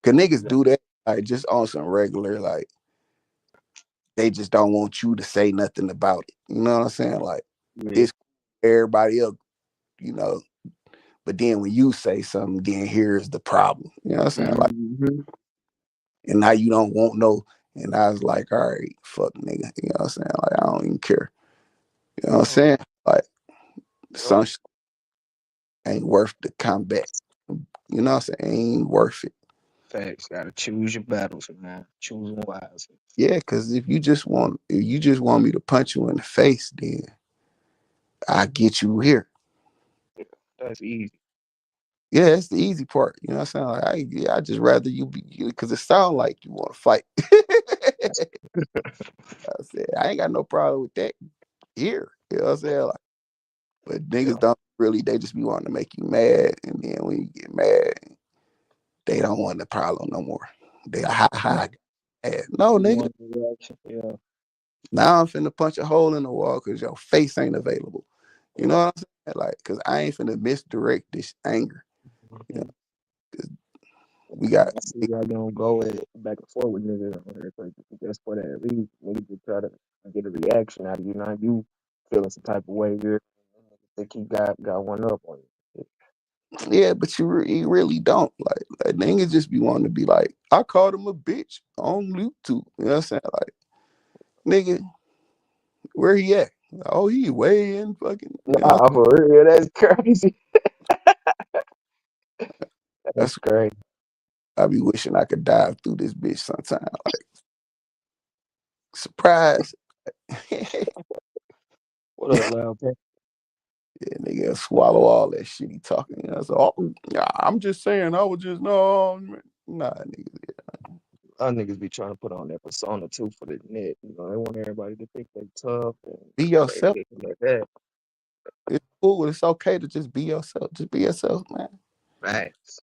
Cause niggas Yeah. do that like just on some regular, like they just don't want you to say nothing about it. You know what I'm saying? Like Yeah. it's everybody else, you know. But then when you say something, then here's the problem. You know what I'm saying? Like, Mm-hmm. and now you don't want no. And I was like, all right, fuck nigga. You know what I'm saying? Like, I don't even care. You know what I'm saying? Like, some shit ain't worth the comeback. You know what I'm saying? Ain't worth it. Facts. Gotta choose your battles, man. Choose them wisely. Yeah, because if you just want me to punch you in the face, then I get you here. Yeah, that's easy. Yeah, that's the easy part. You know what I'm saying? Like, I just rather you be you, because it sounds like you want to fight. I said, I ain't got no problem with that here. You know what I'm saying? Like, but Yeah. niggas don't really, they just be wanting to make you mad. And then when you get mad, they don't want the problem no more. They like, ha. No, You nigga. want the reaction? Yeah. Now I'm finna punch a hole in the wall because your face ain't available. You know Right. what I'm saying? Like, because I ain't finna misdirect this anger. You know, Mhm. 'cause we got, I see y'all don't go back and forth with niggas on here, 'cause just for that reason, niggas just try to get a reaction out of you. Now you feeling some type of way here. Think he got one up on you. yeah, but you really don't. Like niggas just be wanting to be like, I called him a bitch on YouTube. You know what I'm saying? Like, nigga, where he at? Oh, he way in fucking, you know, Nah, for real, that's crazy. That's that's, crazy. I be wishing I could dive through this bitch sometime. Like, surprise. Yeah, What up, loud pack? nigga, swallow all that shit he talking. You know, so, I'm just saying, I was just, no, nah, nigga. Our niggas be trying to put on that persona too for the net. You know, they want everybody to think they tough and Be crazy yourself. and like that. It's cool. It's okay to just be yourself. Just be yourself, man. Facts.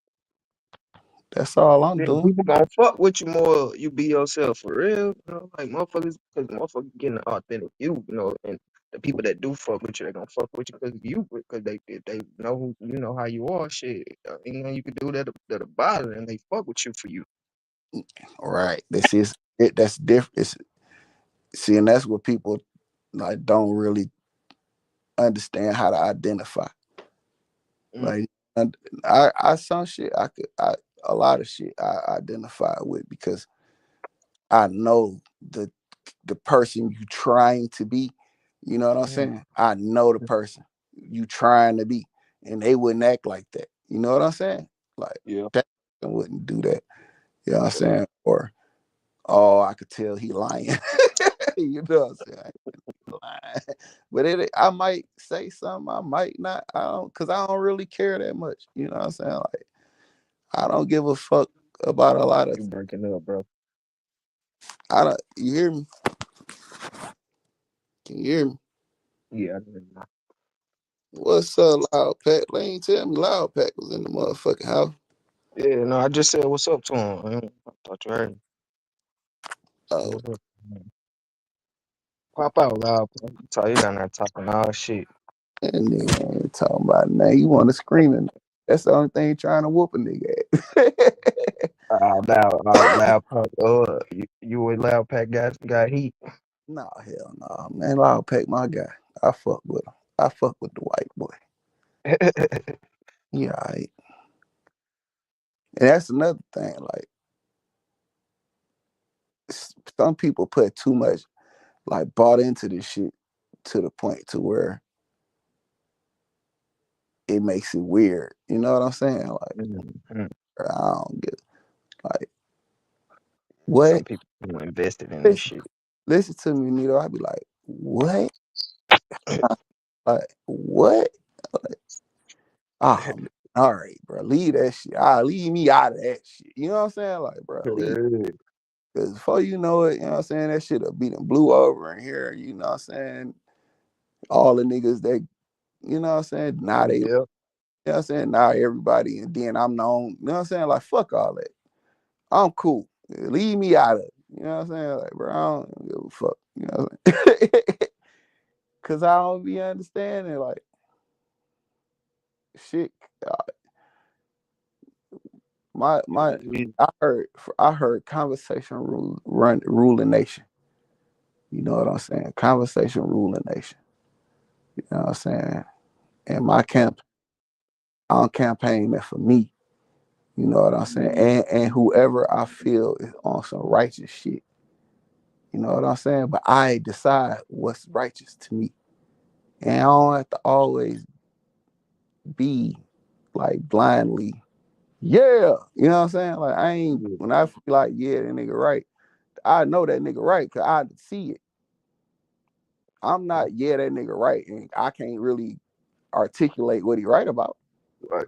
That's all I'm Yeah, doing. people gonna fuck with you more. You be yourself for real. You know, like motherfuckers, because motherfuckers getting the authentic you. You know, and the people that do fuck with you, they gonna fuck with you because you, because they know who you know how you are. Shit, you know, you can do that to the bottom, and they fuck with you for you. All right. This is it. That's different. See, and that's what people like don't really understand how to identify. Mm, Like, I some shit a lot of shit I identify with because I know the person you trying to be. You know what I'm mm, saying? I know the person you trying to be, and they wouldn't act like that. You know what I'm saying? Like yeah. that person wouldn't do that. You know what I'm saying? Or oh, I could tell he lying. You know what I'm saying? Lying. But I might say something, I might not. I don't, cause I don't really care that much. You know what I'm saying? Like I don't give a fuck about a lot of. You breaking up, bro. I don't. You hear me? Can you hear me? Yeah, I know. What's up, Loud Pack? They ain't tell me Loud Pack was in the motherfucking house. Yeah, no, I just said what's up to him. Man. I thought you heard me. Said, Oh, what's up, man? Pop out loud. Tell you down there talking all shit. and nigga ain't talking about nothing. You want to scream at me. That's the only thing trying to whoop a nigga Loud pack. You a loud pack got heat. Nah, hell no, man. Loud Pack, my guy. I fuck with him. I fuck with the white boy. Yeah, right. And that's another thing. Like some people put too much. like bought into this shit to the point to where it makes it weird. You know what I'm saying? Like Mhm. I don't get like Some what? people who invested in this shit. Listen to me, Nito. I'd be like, what? Like what? Like, oh, man, all right, bro. Leave that shit. Leave me out of that shit. You know what I'm saying? Like, bro, leave. Yeah. Because before you know it, you know what I'm saying, that shit will be done blew over in here. You know what I'm saying? All the niggas that, you know what I'm saying? Now they, you know Yep. what I'm saying? Now everybody, and then I'm known. You know what I'm saying? Like, fuck all that. I'm cool. Leave me out of it. You know what I'm saying? Like, bro, I don't give a fuck. You know what I'm saying? Because I don't be understanding, like, shit. My I heard conversation ruling nation. You know what I'm saying? Conversation ruling nation. You know what I'm saying? And my camp, I don't campaign that for me. You know what I'm saying? And whoever I feel is on some righteous shit. You know what I'm saying? But I decide what's righteous to me. And I don't have to always be like blindly, yeah. You know what I'm saying? Like I ain't when I feel like, yeah, that nigga right. I know that nigga right because I see it. I'm not, yeah, that nigga right, and I can't really articulate what he right about. Right.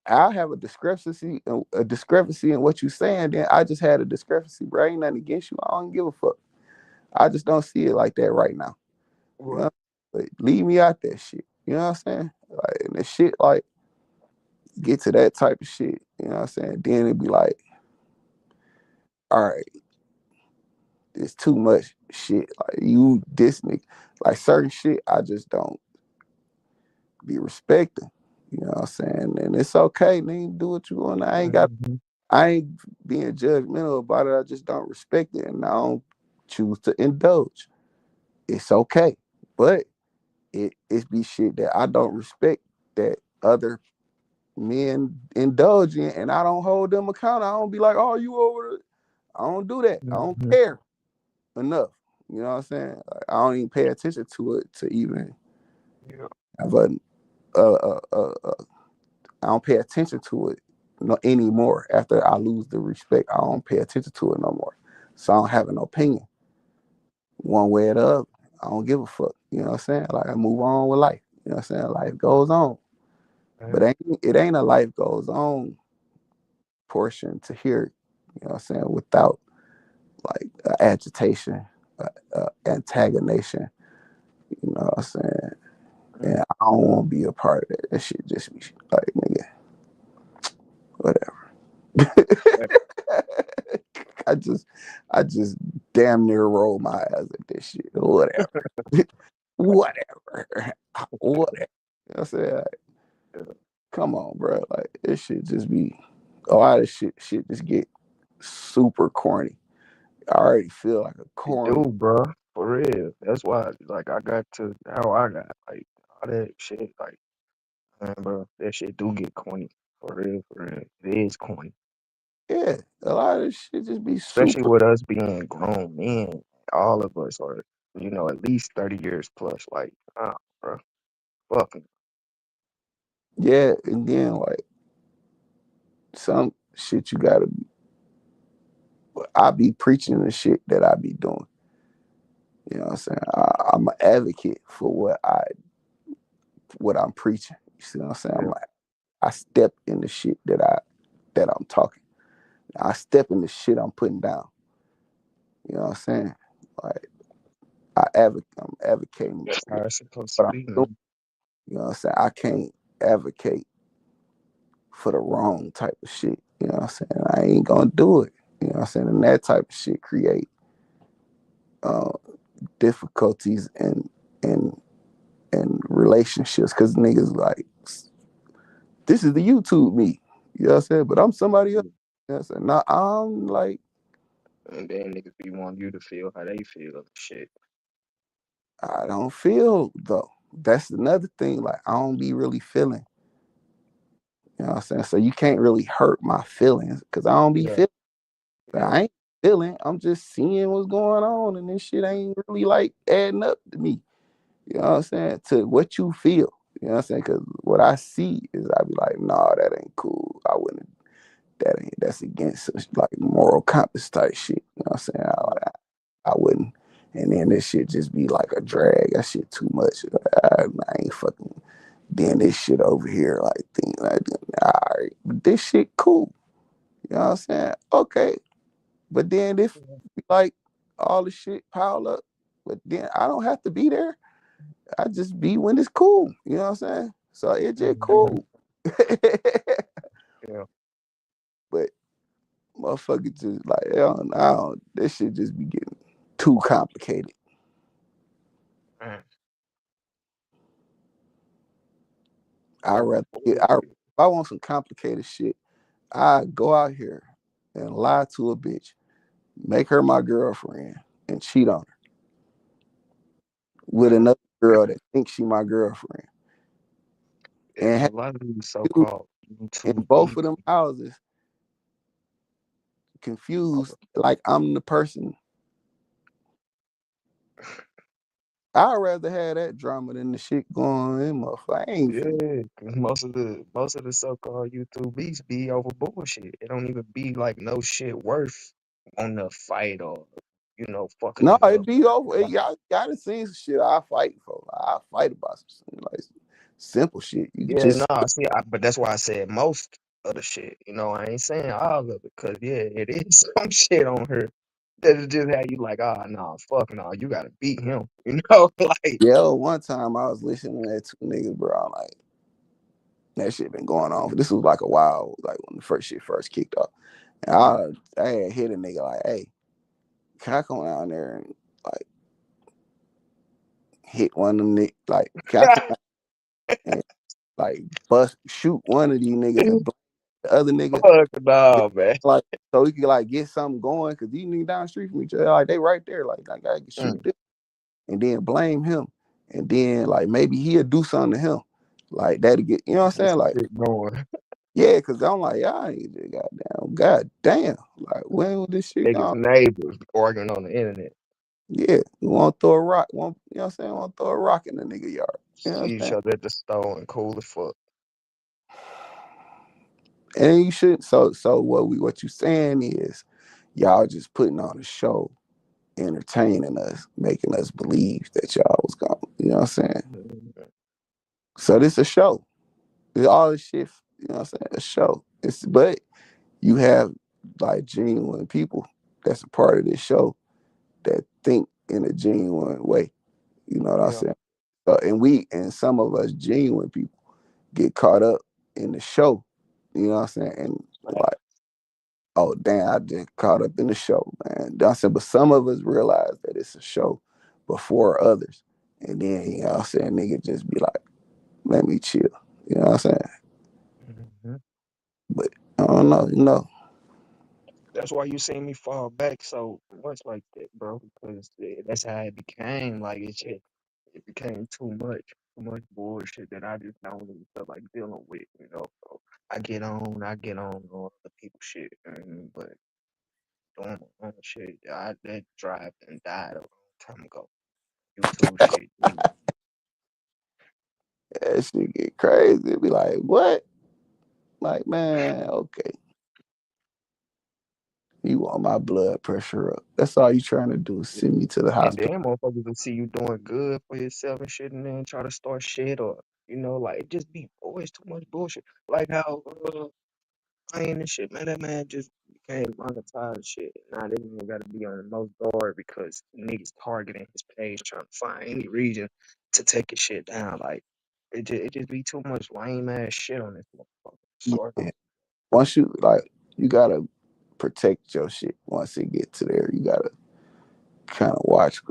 I have a discrepancy in what you saying. Then I just had a discrepancy, bro. Ain't nothing against you. I don't give a fuck. I just don't see it like that right now. You know? But leave me out that shit. You know what I'm saying? Like, and the shit, like, get to that type of shit. You know what I'm saying? Then it'd be like, all right, it's too much shit. Like you, this nigga, like certain shit, I just don't be respecting. You know what I'm saying? And it's okay, nigga. Do what you want. I ain't being judgmental about it. I just don't respect it, and I don't choose to indulge. It's okay, but it be shit that I don't respect that other men indulge in, and I don't hold them accountable. I don't be like, oh, you over there. I don't do that. I don't care enough. You know what I'm saying? Like, I don't even pay attention to it to even have I don't pay attention to it anymore. After I lose the respect, I don't pay attention to it no more. So I don't have an opinion one way or the other. I don't give a fuck. You know what I'm saying? Like I move on with life. You know what I'm saying? Life goes on. But it ain't a life goes on portion to hear it. You know what I'm saying? Without like agitation, antagonization. You know what I'm saying? And I don't want to be a part of that. That shit just be like, nigga, whatever. I just damn near roll my eyes at this shit. Whatever. Whatever. Whatever. You know what I'm saying? Like, come on, bro. Like this shit just be a lot of shit just get super corny. I already feel like a corny. Do, bro. For real. That's why, like, I got to how I got, like, all that shit. Like, man, bro, that shit do get corny. For real, for real. It is corny. Yeah, a lot of shit just be Especially super. with us being grown men. All of us are, at least 30 years plus. Like, bro. Fuck 'em. Yeah, and then like some shit you gotta. I be preaching the shit that I be doing. You know what I'm saying? I'm an advocate for what I'm preaching. You see what I'm saying? I'm Yeah. like, I step in the shit that I'm talking. I step in the shit I'm putting down. You know what I'm saying? Like I'm advocating That's how it's supposed to what I'm be, doing. man. You know what I'm saying? I can't advocate for the wrong type of shit. You know what I'm saying? I ain't gonna do it. You know what I'm saying? And that type of shit create difficulties and relationships because niggas like this is the YouTube me. You know what I'm saying? But I'm somebody else. You know what I'm saying? Now I'm like And then niggas be wanting you to feel how they feel and shit. I don't feel though. That's another thing. Like I don't be really feeling. You know what I'm saying? So you can't really hurt my feelings because I don't be Yeah. feeling. Yeah. I ain't feeling. I'm just seeing what's going on, and this shit ain't really like adding up to me. You know what I'm saying? To what you feel. You know what I'm saying? Because what I see is I be like, nah, that ain't cool. I wouldn't. That's against like moral compass type shit. You know what I'm saying? I wouldn't. And then this shit just be like a drag. That shit too much. I ain't fucking doing this shit over here. Like, things like, all right, but this shit cool. You know what I'm saying? Okay. But then if like all the shit pile up, but then I don't have to be there. I just be when it's cool. You know what I'm saying? So it just cool. Yeah. But motherfucker just like, I don't, this shit just be getting too complicated. Man. If I want some complicated shit, I go out here and lie to a bitch, make her my girlfriend, and cheat on her with another girl that thinks she my girlfriend. There's And a lot of these so-called in YouTube both of them houses, confused like I'm the person. I'd rather have that drama than the shit going in, motherfucker. I ain't Yeah, 'cause most of the so-called YouTube beats be over bullshit. It don't even be like no shit worth on the fight or fucking no, it it up. be over. Y'all gotta see some shit I fight for. I fight about some like simple shit. You Yeah, just no, see, but that's why I said most of the shit. I ain't saying all of it, because yeah, it is some shit on her that just had you like, ah, no, fuck no, you gotta beat him. Like, yeah. One time I was listening to that two niggas, bro. I'm like, that shit been going on. This was like a while, like when the first shit first kicked off. And I had hit a nigga like, hey, can I come down there and like hit one of them niggas? Like, can I come out and like shoot one of these niggas and block the other nigga? fuck no, man. Like, so we could like get something going, because these niggas down the street from each other, like they right there. Like, I gotta shoot this and then blame him. And then like maybe he'll do something to him. Like that'll get, you know what I'm Get saying? some Like, shit going. yeah, because I'm like, y'all ain't god damn. Like, when was this shit Niggas going? neighbors arguing on the internet. Yeah, you want to throw a rock, you know what I'm saying? Want to throw a rock in the nigga yard. You know what I'm See each saying? other at the store and cool as fuck. And you shouldn't. So what you saying is, y'all just putting on a show, entertaining us, making us believe that y'all was going. You know what I'm saying? So this a show. It's all this shit. You know what I'm saying? A show. But you have like genuine people that's a part of this show that think in a genuine way. You know what I'm Yeah, saying? And some of us genuine people get caught up in the show. You know what I'm saying? And like, oh damn, I just caught up in the show, man. I said, but some of us realize that it's a show before others. And then, you know what I'm saying, nigga just be like, let me chill. You know what I'm saying? hmm But I don't know, that's why you see me fall back so much like that, bro. Because that's how it became. Like it became too much bullshit that I just don't even feel like dealing with. So I get on other people's shit, but doing my own shit, that drive and died a long time ago. YouTube shit, that shit get crazy. It be like, what? Like, man, okay. You want my blood pressure up. That's all you trying to do is send me to the and hospital. then motherfuckers will see you doing good for yourself and shit, and then try to start shit or like it just be always too much bullshit. Like how playing and shit, man. That man just became monetized and shit. Now this nigga gotta be on the most guard because niggas targeting his page, trying to find any reason to take his shit down. Like it just be too much lame ass shit on this motherfucker. Swear. Yeah. Once you gotta protect your shit. Once it get to there, you gotta kind of watch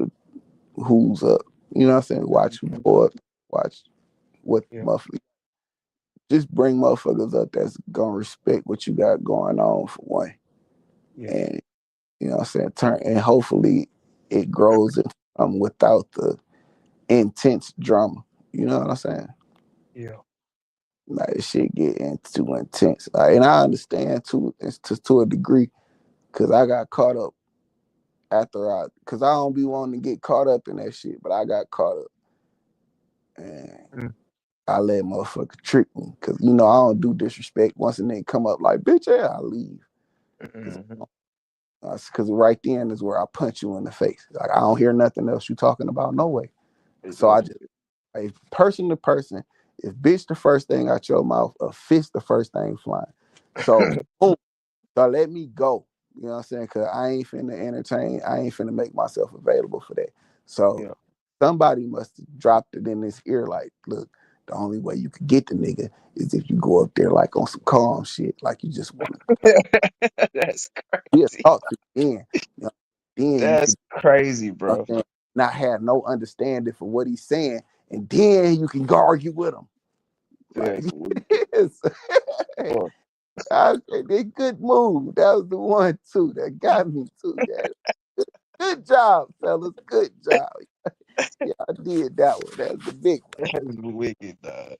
who's up. You know what I'm saying? Watch who go up. Watch what Yeah, motherfuckers. Just bring motherfuckers up that's gonna respect what you got going on for one. yeah, And you know what I'm saying? And hopefully it grows without the intense drama. You know what I'm saying? yeah. Like, this shit get too intense. And I understand to a degree, because I got caught up cause I don't be wanting to get caught up in that shit, but I got caught up and Mm, I let motherfucker trick me. Cause you know I don't do disrespect. Once a nigga come up like bitch, yeah, I leave. Cause, mhm. cause right then is where I punch you in the face. Like I don't hear nothing else you talking about, no way. So I just Exactly. like person to person, if bitch the first thing out your mouth, a fist the first thing flying. So boom, so let me go. You know what I'm saying? Cause I ain't finna entertain, I ain't finna make myself available for that. So Yeah. somebody must have dropped it in his ear like, look, the only way you could get the nigga is if you go up there like on some calm shit, like you just want That's to crazy. talk to you then. You know, then you That's could, crazy, you know what bro. I'm saying, not have no understanding for what he's saying, and then you can argue with him. Like, Exactly. yes. Fuck. They good move. That was the one too that got me too. That good job, fellas. Good job. Yeah, I did that one. That's the big one. That's wicked, dog.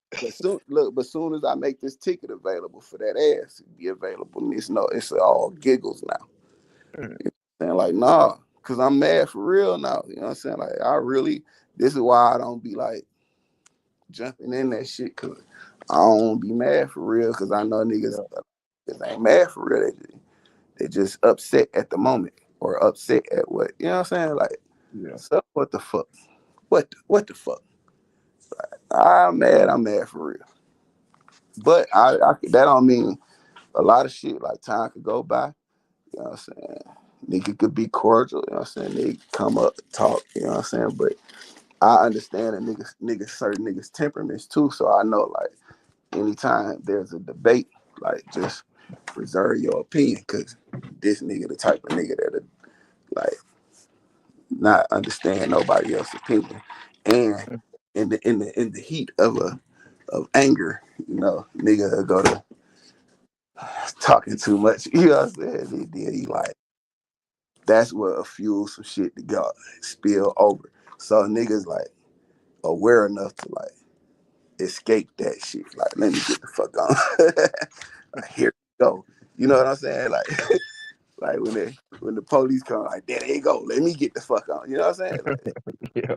But soon as I make this ticket available for that ass, it be available. And it's all giggles now. Mm, You know what I'm saying? Like, nah, cause I'm mad for real now. You know what I'm saying? Like, this is why I don't be like jumping in that shit, cause I don't be mad for real, cause I know niggas, yeah, niggas ain't mad for real. They just upset at the moment or upset at what, you know what I'm saying? Like, yeah, so what the fuck? What the fuck? I'm mad for real. But that don't mean a lot of shit. Like time could go by. You know what I'm saying? Nigga could be cordial. You know what I'm saying? They come up, talk. You know what I'm saying? But I understand that certain niggas temperaments too. So I know like anytime there's a debate, like just reserve your opinion because this nigga the type of nigga that like not understand nobody else's opinion, and mm, in the heat of anger, you know, nigga will go to talking too much. You know what I'm saying? Then he like that's what fuels some shit to go spill over. So niggas like aware enough to like escape that shit. Like let me get the fuck on. Like, here we go. You know what I'm saying? Like like when the police come, like there they go. Let me get the fuck on. You know what I'm saying? Like yeah.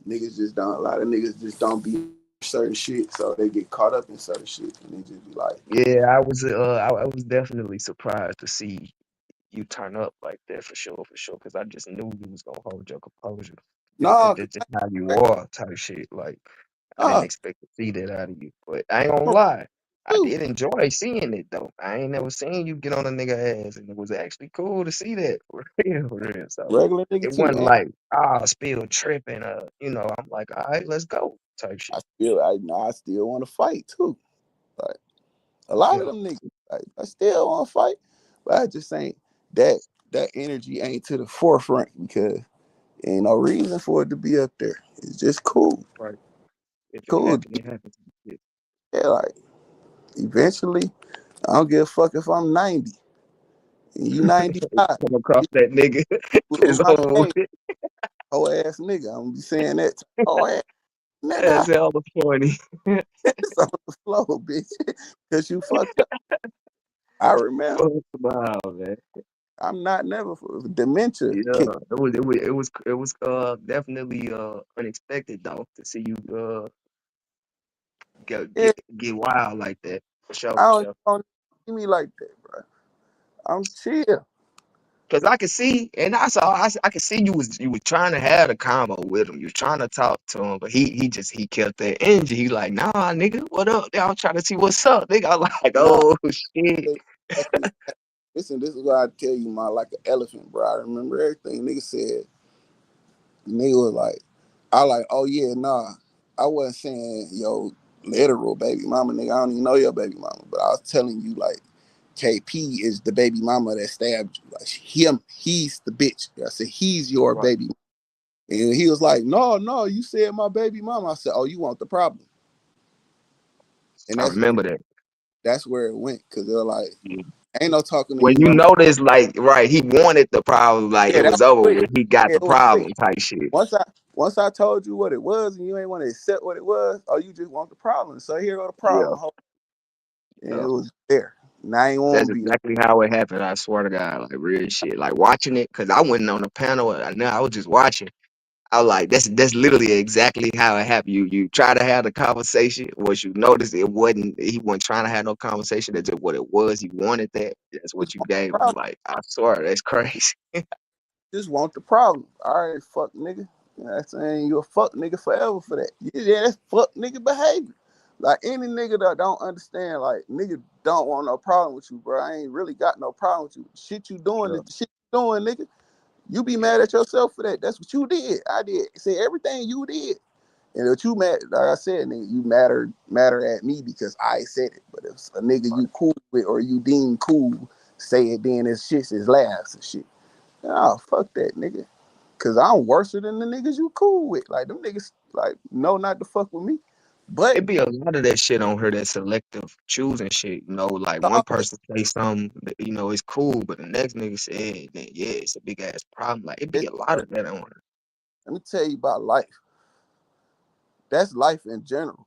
niggas just don't. A lot of niggas just don't be certain shit, so they get caught up in certain shit, and they just be like, Yeah, I was definitely surprised to see you turn up like that for sure, because I just knew you was gonna hold your composure. Because "No, that's just how you are, type shit. Like, I didn't nah, expect to see that out of you. But I ain't gonna lie, I dude, did enjoy seeing it though. I ain't never seen you get on a nigga ass, and it was actually cool to see that for real, for real. So regular nigga it too." wasn't like, ah, spill tripping, I'm like, all right, let's go, type shit. I still want to fight too. Like a lot of Yeah, them niggas, like, I still want to fight, but I just ain't that energy ain't to the forefront because ain't no reason for it to be up there. It's just cool, right. If it cool. happened, it happened. Yeah, like eventually, I don't give a fuck if I'm 90 and you 95. Come across that nigga, With it's my over with. name, whole ass nigga. I'm gonna be saying that. Oh ass nigga, That's hella funny. it's on the floor, bitch. Cause you fucked up. I remember. Wow, man. I'm not never for dementia Yeah, kick. it was definitely unexpected though to see you get Yeah, get get wild like that. For sure, I for don't, sure. don't see me like that, bro. I'm chill. Cause I could see, and I could see you was trying to have a combo with him. You was trying to talk to him, but he kept that energy. He like, nah, nigga, what up? I'm trying to see what's up, nigga. I'm like, Nah, oh shit. listen, this is what I tell you, my like an elephant, bro. I remember everything nigga said. Nigga was like, I like, oh yeah, nah. I wasn't saying yo literal baby mama, nigga. I don't even know your baby mama, but I was telling you like KP is the baby mama that stabbed you. Like he's the bitch. I said he's your Right. baby. And he was like, no, you said my baby mama. I said, oh, you want the problem? And I remember that. that's where it went because they're like, ain't no talking to When you you no more. notice, like, right, he wanted the problem, like Yeah, it that was was over quick. with. He got Yeah, the it was quick. problem type shit. Once I told you what it was and you ain't want to accept what it was, or you just want the problem. So here go the Yeah, problem. And yeah. it was there. Now I ain't That's want to be no. exactly how it happened. I swear to God, like real shit. Like watching it, cause I wasn't on the panel. I was just watching. I was like, that's literally exactly how it happened. You try to have the conversation. Once you notice he wasn't trying to have no conversation. That's just what it was. He wanted that. That's Just what you want the gave him. problem. Like I swear, that's crazy. Just want the problem. All right, fuck nigga. You know what I'm saying? You a fuck nigga forever for that. Yeah, that's fuck nigga behavior. Like any nigga that don't understand, like nigga don't want no problem with you, bro. I ain't really got no problem with you. Shit you doing, Yeah, the shit you doing, nigga. You be yeah, mad at yourself for that. That's what you did. I did. Say everything you did. And what you mad, like I said, nigga, you matter at me because I said it. But if a nigga you cool with or you deem cool say it, then it's shit is laughs and shit. Oh, fuck that, nigga. Cause I'm worse than the niggas you cool with. Like them niggas, like, no, not to fuck with me. But it be a lot of that shit on her that selective choosing shit. You know, like one always, person say something, that, it's cool, but the next nigga said that yeah, it's a big ass problem. Like it be a lot of that on her. let me tell you about life. That's life in general.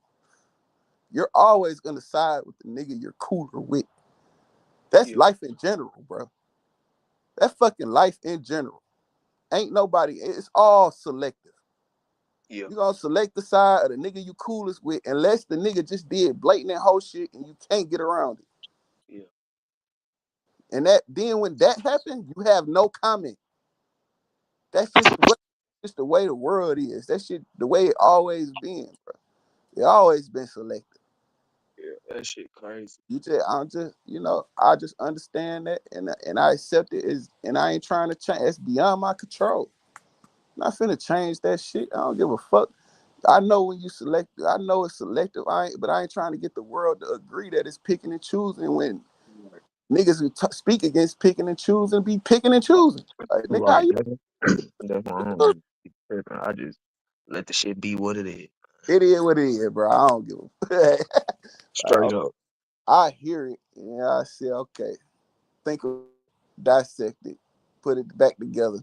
You're always gonna side with the nigga you're cooler with. That's Yeah, life in general, bro. That's fucking life in general. Ain't nobody. It's all selective. yeah, You gonna select the side of the nigga you coolest with, unless the nigga just did blatant and whole shit and you can't get around it. yeah. And that then when that happened, you have no comment. That's just the way the world is. That shit the way it always been, bro. It always been selective. Yeah, that shit crazy. I just understand that and I accept it as and I ain't trying to change. It's beyond my control. I'm not finna change that shit. I don't give a fuck. I know when you select, I know it's selective. But I ain't trying to get the world to agree that it's picking and choosing when Right. niggas who speak against picking and choosing be picking and choosing. Like nigga, how Right. you That's why I don't choose? even be tripping. I just let the shit be what it is. It is what it is, bro. I don't give a Straight up. I hear it and I say, okay, think of dissect it, put it back together,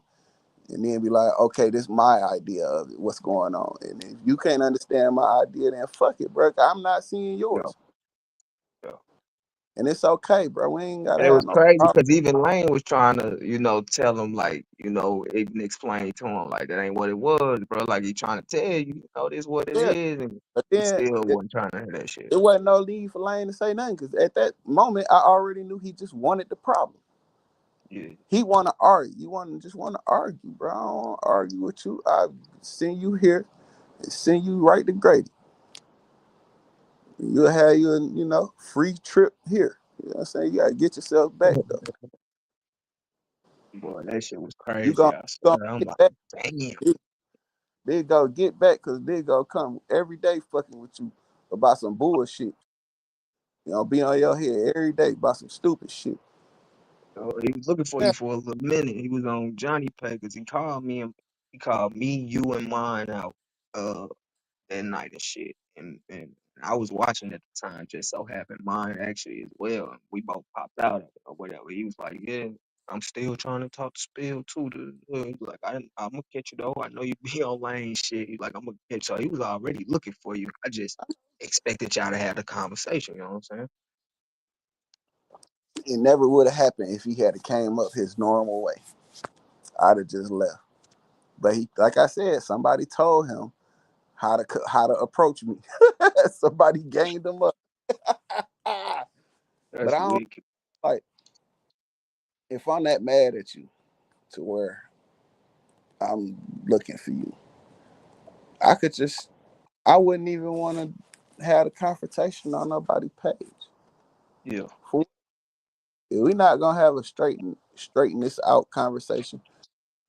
and then be like, okay, this is my idea of it. What's going on? And if you can't understand my idea, then fuck it, bro. I'm not seeing Yeah. yours. Yeah. And it's okay, bro. We ain't gotta And it was have no crazy problem. because even Lane was trying to, tell him like, even explain to him like that ain't what it was, bro. Like he trying to tell you, this what it Yeah. is, and But he then still wasn't trying to hear that shit. it wasn't no need for Lane to say nothing because at that moment I already knew he just wanted the problem. Yeah, He want to argue. You want to argue, bro. I don't want to argue with you. I send you here, and send you right to Grady. You'll have your free trip here. You know what I'm saying? You gotta get yourself back though. boy, that shit was You crazy. gonna, I gonna swear, I'm get like, back. damn. They go get back because they go come every day fucking with you about some bullshit. Be on your head every day about some stupid shit. He was looking for Yeah, you for a little minute. He was on Johnny Pay because he called me, you, and mine out. That night and shit. And I was watching at the time, just so happened mine actually as well. And we both popped out of it or whatever. He was like, yeah, I'm still trying to talk to Spill too. He's like, I'm gonna catch you though. I know you be on lane shit. He's like, I'm gonna catch you. So he was already looking for you. I just expected y'all to have the conversation. You know what I'm saying? it never would have happened if he had came up his normal way. I'd have just left. But he, like I said, somebody told him how to approach me. Somebody gained him up. But That's I don't wicked. like if I'm that mad at you to where I'm looking for you. I could just I wouldn't even want to have a confrontation on nobody's page. Yeah. If we're not gonna have a straighten this out conversation,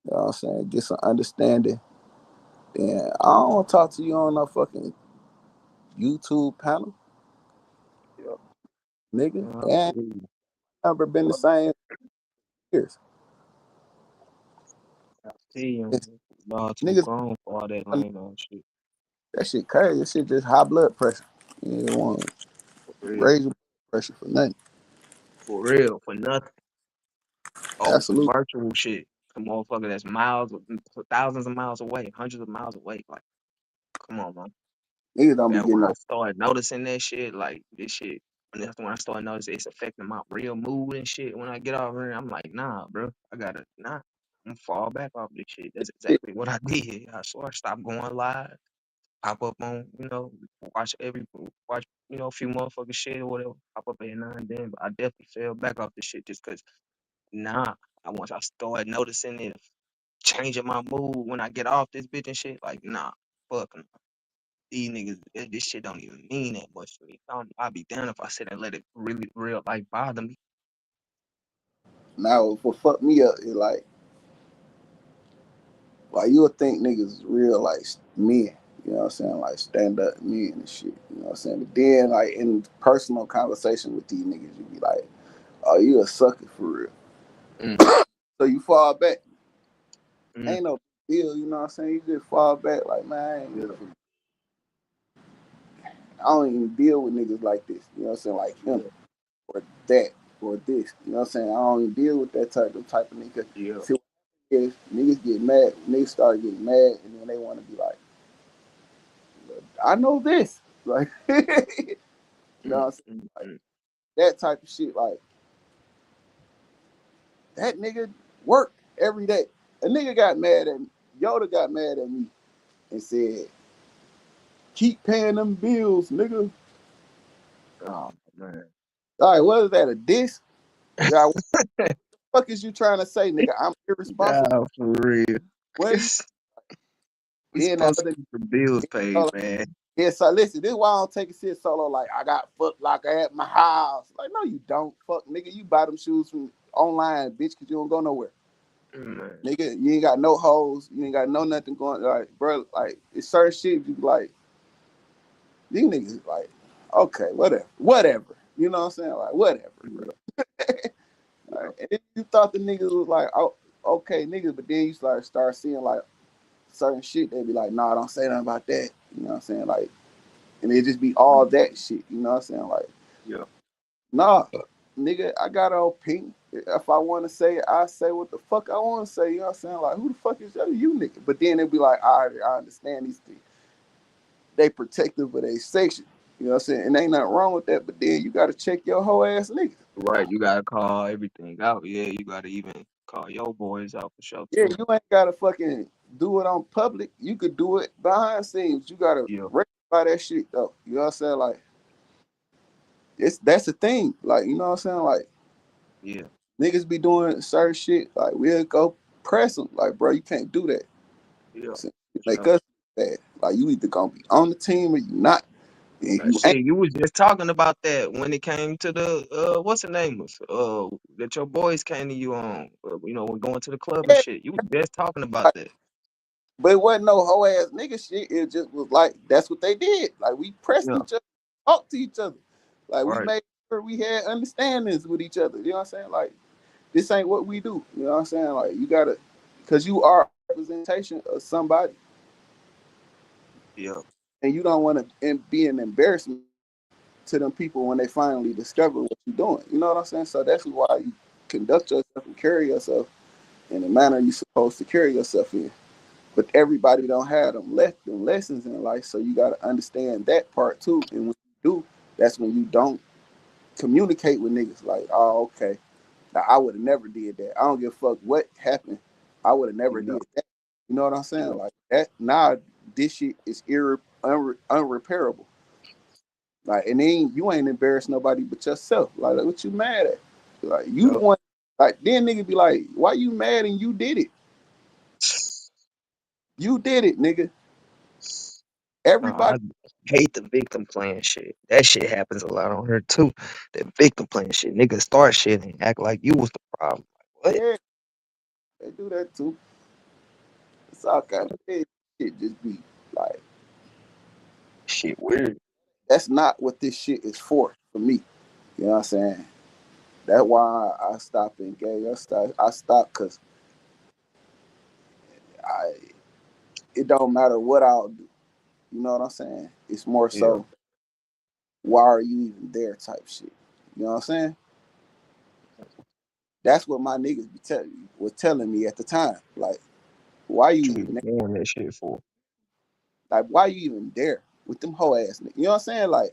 you know what I'm saying? Get some understanding. Then I don't want to talk to you on no fucking YouTube panel, Yeah. nigga. I It ain't feel you. never been the same years. I see him. It's, Y'all too niggas, grown for all that lame on shit. that shit crazy. That shit just high blood pressure. You don't want to For real. raise your blood pressure for nothing. For real. For nothing. Over some Absolutely. virtual shit. Some motherfucker that's thousands of miles away, hundreds of miles away. Like, come on, man. Niggas don't be That when getting I no. started noticing that shit, like this shit. And that's when I started noticing it's affecting my real mood and shit. When I get off here, I'm like, nah, bro, I gotta I'm gonna fall back off this shit. That's exactly what I did. I swear, I stopped going live, pop up on, watch, a few motherfucking shit or whatever, pop up every now and then. But I definitely fell back off this shit just cause, once I started noticing it changing my mood when I get off this bitch and shit, like, nah, fuck 'em. These niggas, this shit don't even mean that much to me. I'd be down if I sit and let it really real like bother me. Now, what fucked me up is like you would think niggas is real like men. You know what I'm saying? Like stand up men and shit. You know what I'm saying? But then like in personal conversation with these niggas, you be like, oh, you a sucker for real. Mm, So you fall back. mm, Ain't no deal, you know what I'm saying? You just fall back like, man, I don't even deal with niggas like this. You know what I'm saying? Like him yeah, or that or this. You know what I'm saying? I don't even deal with that type of nigga. yeah, See, what is niggas get mad, niggas start getting mad, and then they want to be like, I know this. Like, you know what mm, I'm saying? mm, Like, mm. that type of shit. Like, that nigga work every day. A nigga got mad at me. Yoda got mad at me and said, keep paying them bills, nigga. Oh man, All right, what is that, a diss? Yeah, what the fuck is you trying to say, nigga? I'm irresponsible. nah, for real. What are you? We Then the supposed to other, keep the bills paid, man. yeah, so listen, this is why I don't take a shit solo. Like, I got Foot Locker at my house. Like, no, you don't. Fuck, nigga, you buy them shoes from online, bitch, because you don't go nowhere. Man, Nigga, you ain't got no hoes. You ain't got no nothing going. Like, bro, like, it's certain shit you be like, these niggas, like, okay, whatever. You know what I'm saying? Like, whatever, bro. yeah, Like, yeah, and if you thought the niggas was like, oh, okay, niggas, but then you start seeing, like, certain shit, they be like, nah, don't say nothing about that. You know what I'm saying? Like, and it just be all that shit. You know what I'm saying? Like, yeah, nah, nigga, I got an opinion. If I want to say it, I say what the fuck I want to say. You know what I'm saying? Like, who the fuck is you, nigga? But then it'd be like, I understand these things. They protective of their section. You know what I'm saying? And ain't nothing wrong with that. But then you got to check your whole ass nigga. right. You gotta call everything out. Yeah, you gotta even call your boys out for sure Yeah, too. you ain't got to fucking do it on public. You could do it behind scenes. You got to Yeah, rectify that shit, though. You know what I'm saying? Like, that's the thing. Like, you know what I'm saying? Like, yeah, niggas be doing certain shit. Like, we'll go press them. Like, bro, you can't do that. yeah, So, for make sure. us bad. Like, you either gonna be on the team or you not. And if Like, you ain't, shit, you was just talking about that when it came to the what's the name was that your boys came to you on when going to the club and yeah, shit. You was just talking about like, that. but it wasn't no hoe ass nigga shit. It just was like that's what they did. Like, we pressed Yeah, each other, talked to each other. Like, we right. made sure we had understandings with each other. You know what I'm saying? Like, this ain't what we do. You know what I'm saying? Like, you gotta, cause you are a representation of somebody, Yeah, and you don't want to be an embarrassment to them people when they finally discover what you're doing. You know what I'm saying? So that's why you conduct yourself and carry yourself in the manner you're supposed to carry yourself in. But everybody don't have them lessons in life, so you got to understand that part too. And when you do, that's when you don't communicate with niggas like, oh, okay, now, I would have never did that. I don't give a fuck what happened. I would have never yeah, did that. You know what I'm saying? yeah, Like that. Now this shit is unrepairable. Like, and then you ain't embarrassed nobody but yourself. Like, what you mad at? Like, you the yeah. one. Like, then nigga be like, why you mad and you did it? You did it, nigga. I Everybody. hate the victim playing shit. That shit happens a lot on here too. That victim playing shit. Niggas start shit and act like you was the problem. Like, what? Yeah, they do that too. It's all kind of shit. Just be like, Shit weird. that's not what this shit is for me. You know what I'm saying? That's why I stopped engaging. I stopped because I it don't matter what I'll do. You know what I'm saying? It's more Yeah, so why are you even there type shit. You know what I'm saying? That's what my niggas was telling me at the time. Like, why you what you even there? doing that shit for? Like, why you even there with them hoe ass niggas? You know what I'm saying? Like,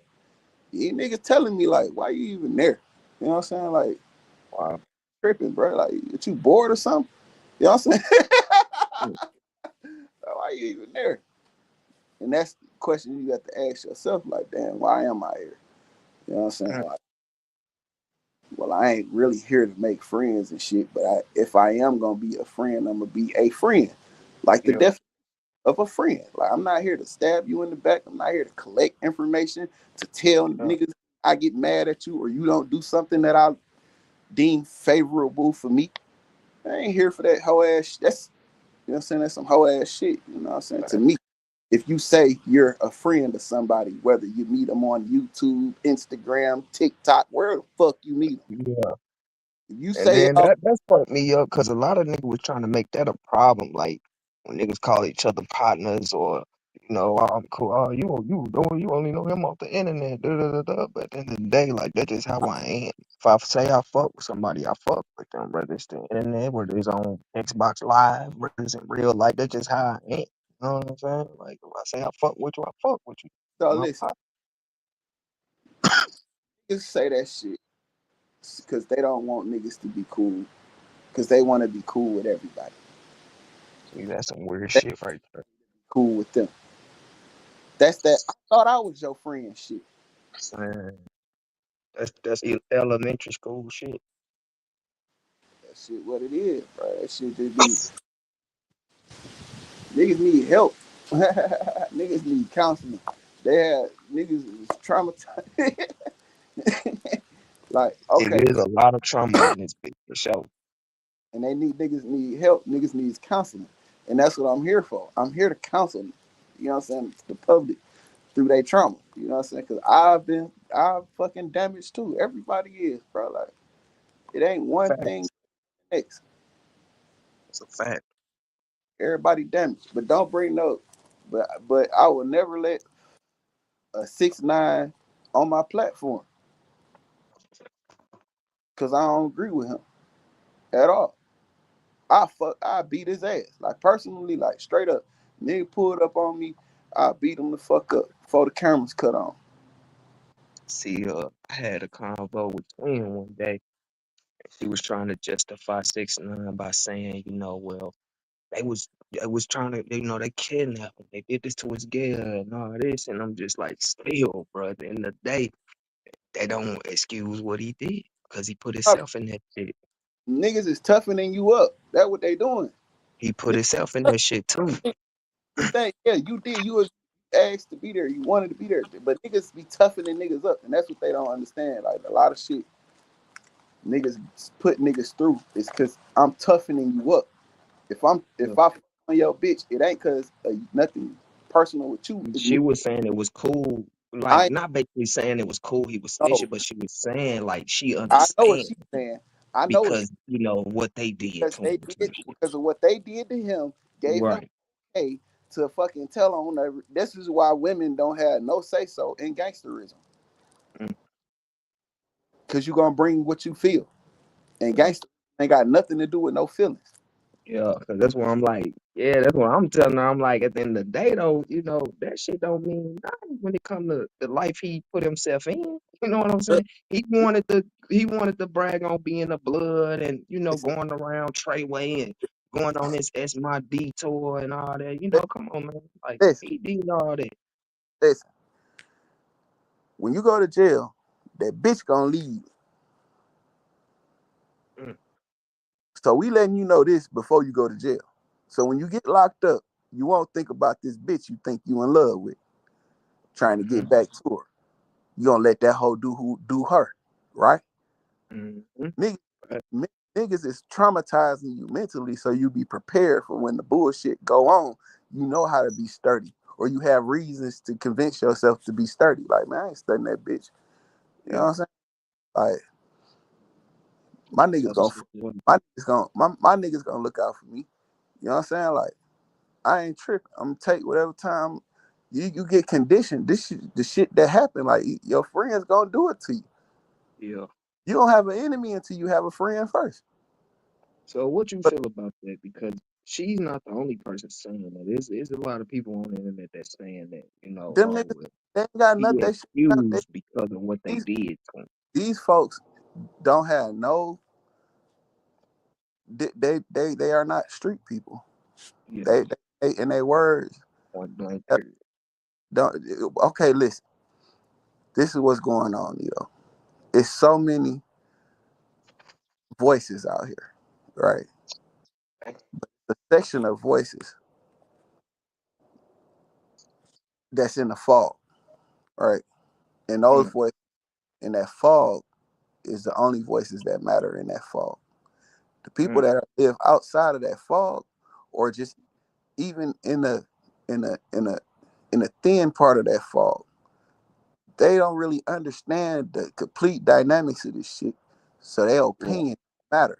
You niggas telling me like, why you even there? You know what I'm saying? Like, Wow. tripping, bro. Like, you bored or something? You know what I'm saying? Mm. Why you even there? And that's the question you got to ask yourself. Like, damn, why am I here? You know what I'm saying? Mm. Like, well, I ain't really here to make friends and shit. But if I am gonna be a friend, I'm gonna be a friend. Like the Yeah. definition of a friend. Like, I'm not here to stab you in the back. I'm not here to collect information to tell Yeah. niggas I get mad at you or you don't do something that I deem favorable for me. I ain't here for that whole ass. That's, you know what I'm saying. That's some whole ass shit. You know what I'm saying. To me, if you say you're a friend of somebody, whether you meet them on YouTube, Instagram, TikTok, where the fuck you meet them, Yeah. if you And say, then oh, that fucked me up because a lot of niggas was trying to make that a problem. Like when niggas call each other partners or oh, I'm cool. Oh, you only know him off the internet. Da, da, da, da. But at the end of the day, like that's just how I am. If I say I fuck with somebody, I fuck with them. Whether it's the internet, whether it's on Xbox Live, whether it's in real life, that's just how I am. You know what I'm saying? Like if I say I fuck with you, I fuck with you. so My listen, partner. just say that shit because they don't want niggas to be cool because they want to be cool with everybody. See, that's some weird They shit right there. cool with them. That's that. I thought I was your friend. Shit. Man, that's elementary school shit. That shit, what it is, bro. That shit just be niggas need help. Niggas need counseling. They had niggas is traumatized. Like, okay, It is a lot of trauma in this bitch for sure. and they need niggas need help. Niggas needs counseling, and that's what I'm here for. I'm here to counsel. You know what I'm saying? The public through their trauma. You know what I'm saying? Because I've fucking damaged too. Everybody is, bro. Like, it ain't one thing Facts. next. It's a fact. Everybody damaged, but don't bring no. But I will never let a 6ix9ine on my platform because I don't agree with him at all. I beat his ass. Like, personally, like, straight up. Nigga pulled up on me, I beat him the fuck up before the cameras cut on. See, I had a convo with Twin one day. He was trying to justify 6ix9ine by saying, well, they was trying to, they kidnapped him. They did this to his girl and all this, and I'm just like, still, bro. At the end of the day, they don't excuse what he did because he put himself in that shit. Niggas is toughening you up. That's what they doing. He put himself in that shit too. You think, yeah, you did. You was asked to be there. You wanted to be there. But niggas be toughening niggas up. And that's what they don't understand. Like, a lot of shit niggas put niggas through is because I'm toughening you up. If I fuck on your bitch, it ain't cause nothing personal with you. It's She me. was saying it was cool, like I not basically saying it was cool. He was know. snitching, but she was saying like she I know what understands she's saying. I know what because what they did to him. Type shit. because of what they did to him gave him Right. a to fucking tell on every. This is why women don't have no say so in gangsterism. Mm, Cause you gonna bring what you feel, and yeah, gangster ain't got nothing to do with no feelings. yeah. 'Cause that's why I'm like, yeah, that's what I'm telling her. I'm like, at the end of the day, though, that shit don't mean nothing when it come to the life he put himself in. You know what I'm But saying? He wanted to brag on being a blood and listen, going around Treyway and going on his S My detour and all that. Come on, man. Like listen, he did all that. listen. When you go to jail, that bitch gonna leave. Mm, So we letting you know this before you go to jail. So when you get locked up, you won't think about this bitch you think you in love with, trying to get mhm, back to her. You gonna let that hoe do her, right? mhm. Niggas, niggas is traumatizing you mentally, so you be prepared for when the bullshit go on. You know how to be sturdy, or you have reasons to convince yourself to be sturdy. Like, man, I ain't studying that bitch. You know what Yeah, I'm saying? Like, my niggas type of gonna, situation. my niggas gonna look out for me. You know what I'm saying? Like, I ain't tripping. I'm gonna take whatever time you get conditioned. The shit that happened. Like, your friends gonna do it to you. Yeah. You don't have an enemy until you have a friend first. So what you But feel about that? Because she's not the only person saying that. There's a lot of people on the internet that's saying that, Them oh niggas, well, they ain't got he nothing. excused because of what they These, did to him. these folks don't have no. They are not street people. Yeah, They in their words. point blank uh, period. Don't okay. Listen, this is what's going on. It's so many voices out here, right? The section of voices that's in the fog, right? And those Mm, voices in that fog is the only voices that matter in that fog. The people mm, that live outside of that fog, or just even in a thin part of that fog, they don't really understand the complete dynamics of this shit. So their yeah, opinion matter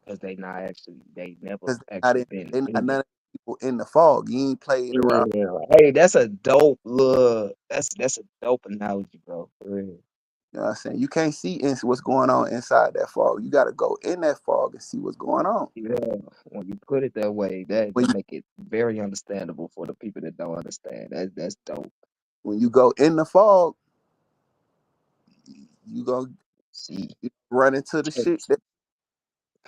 because they never because actually been they not in none it. of the people in the fog. You ain't played around. Yeah, hey, that's a dope look. That's a dope analogy, bro. For real. You know what I'm saying? You can't see what's going on inside that fog. You got to go in that fog and see what's going on. Yeah, when you put it that way, that When that you make it very understandable for the people that don't understand. That's dope. when you go in the fog, you gonna See, run into the shit. check.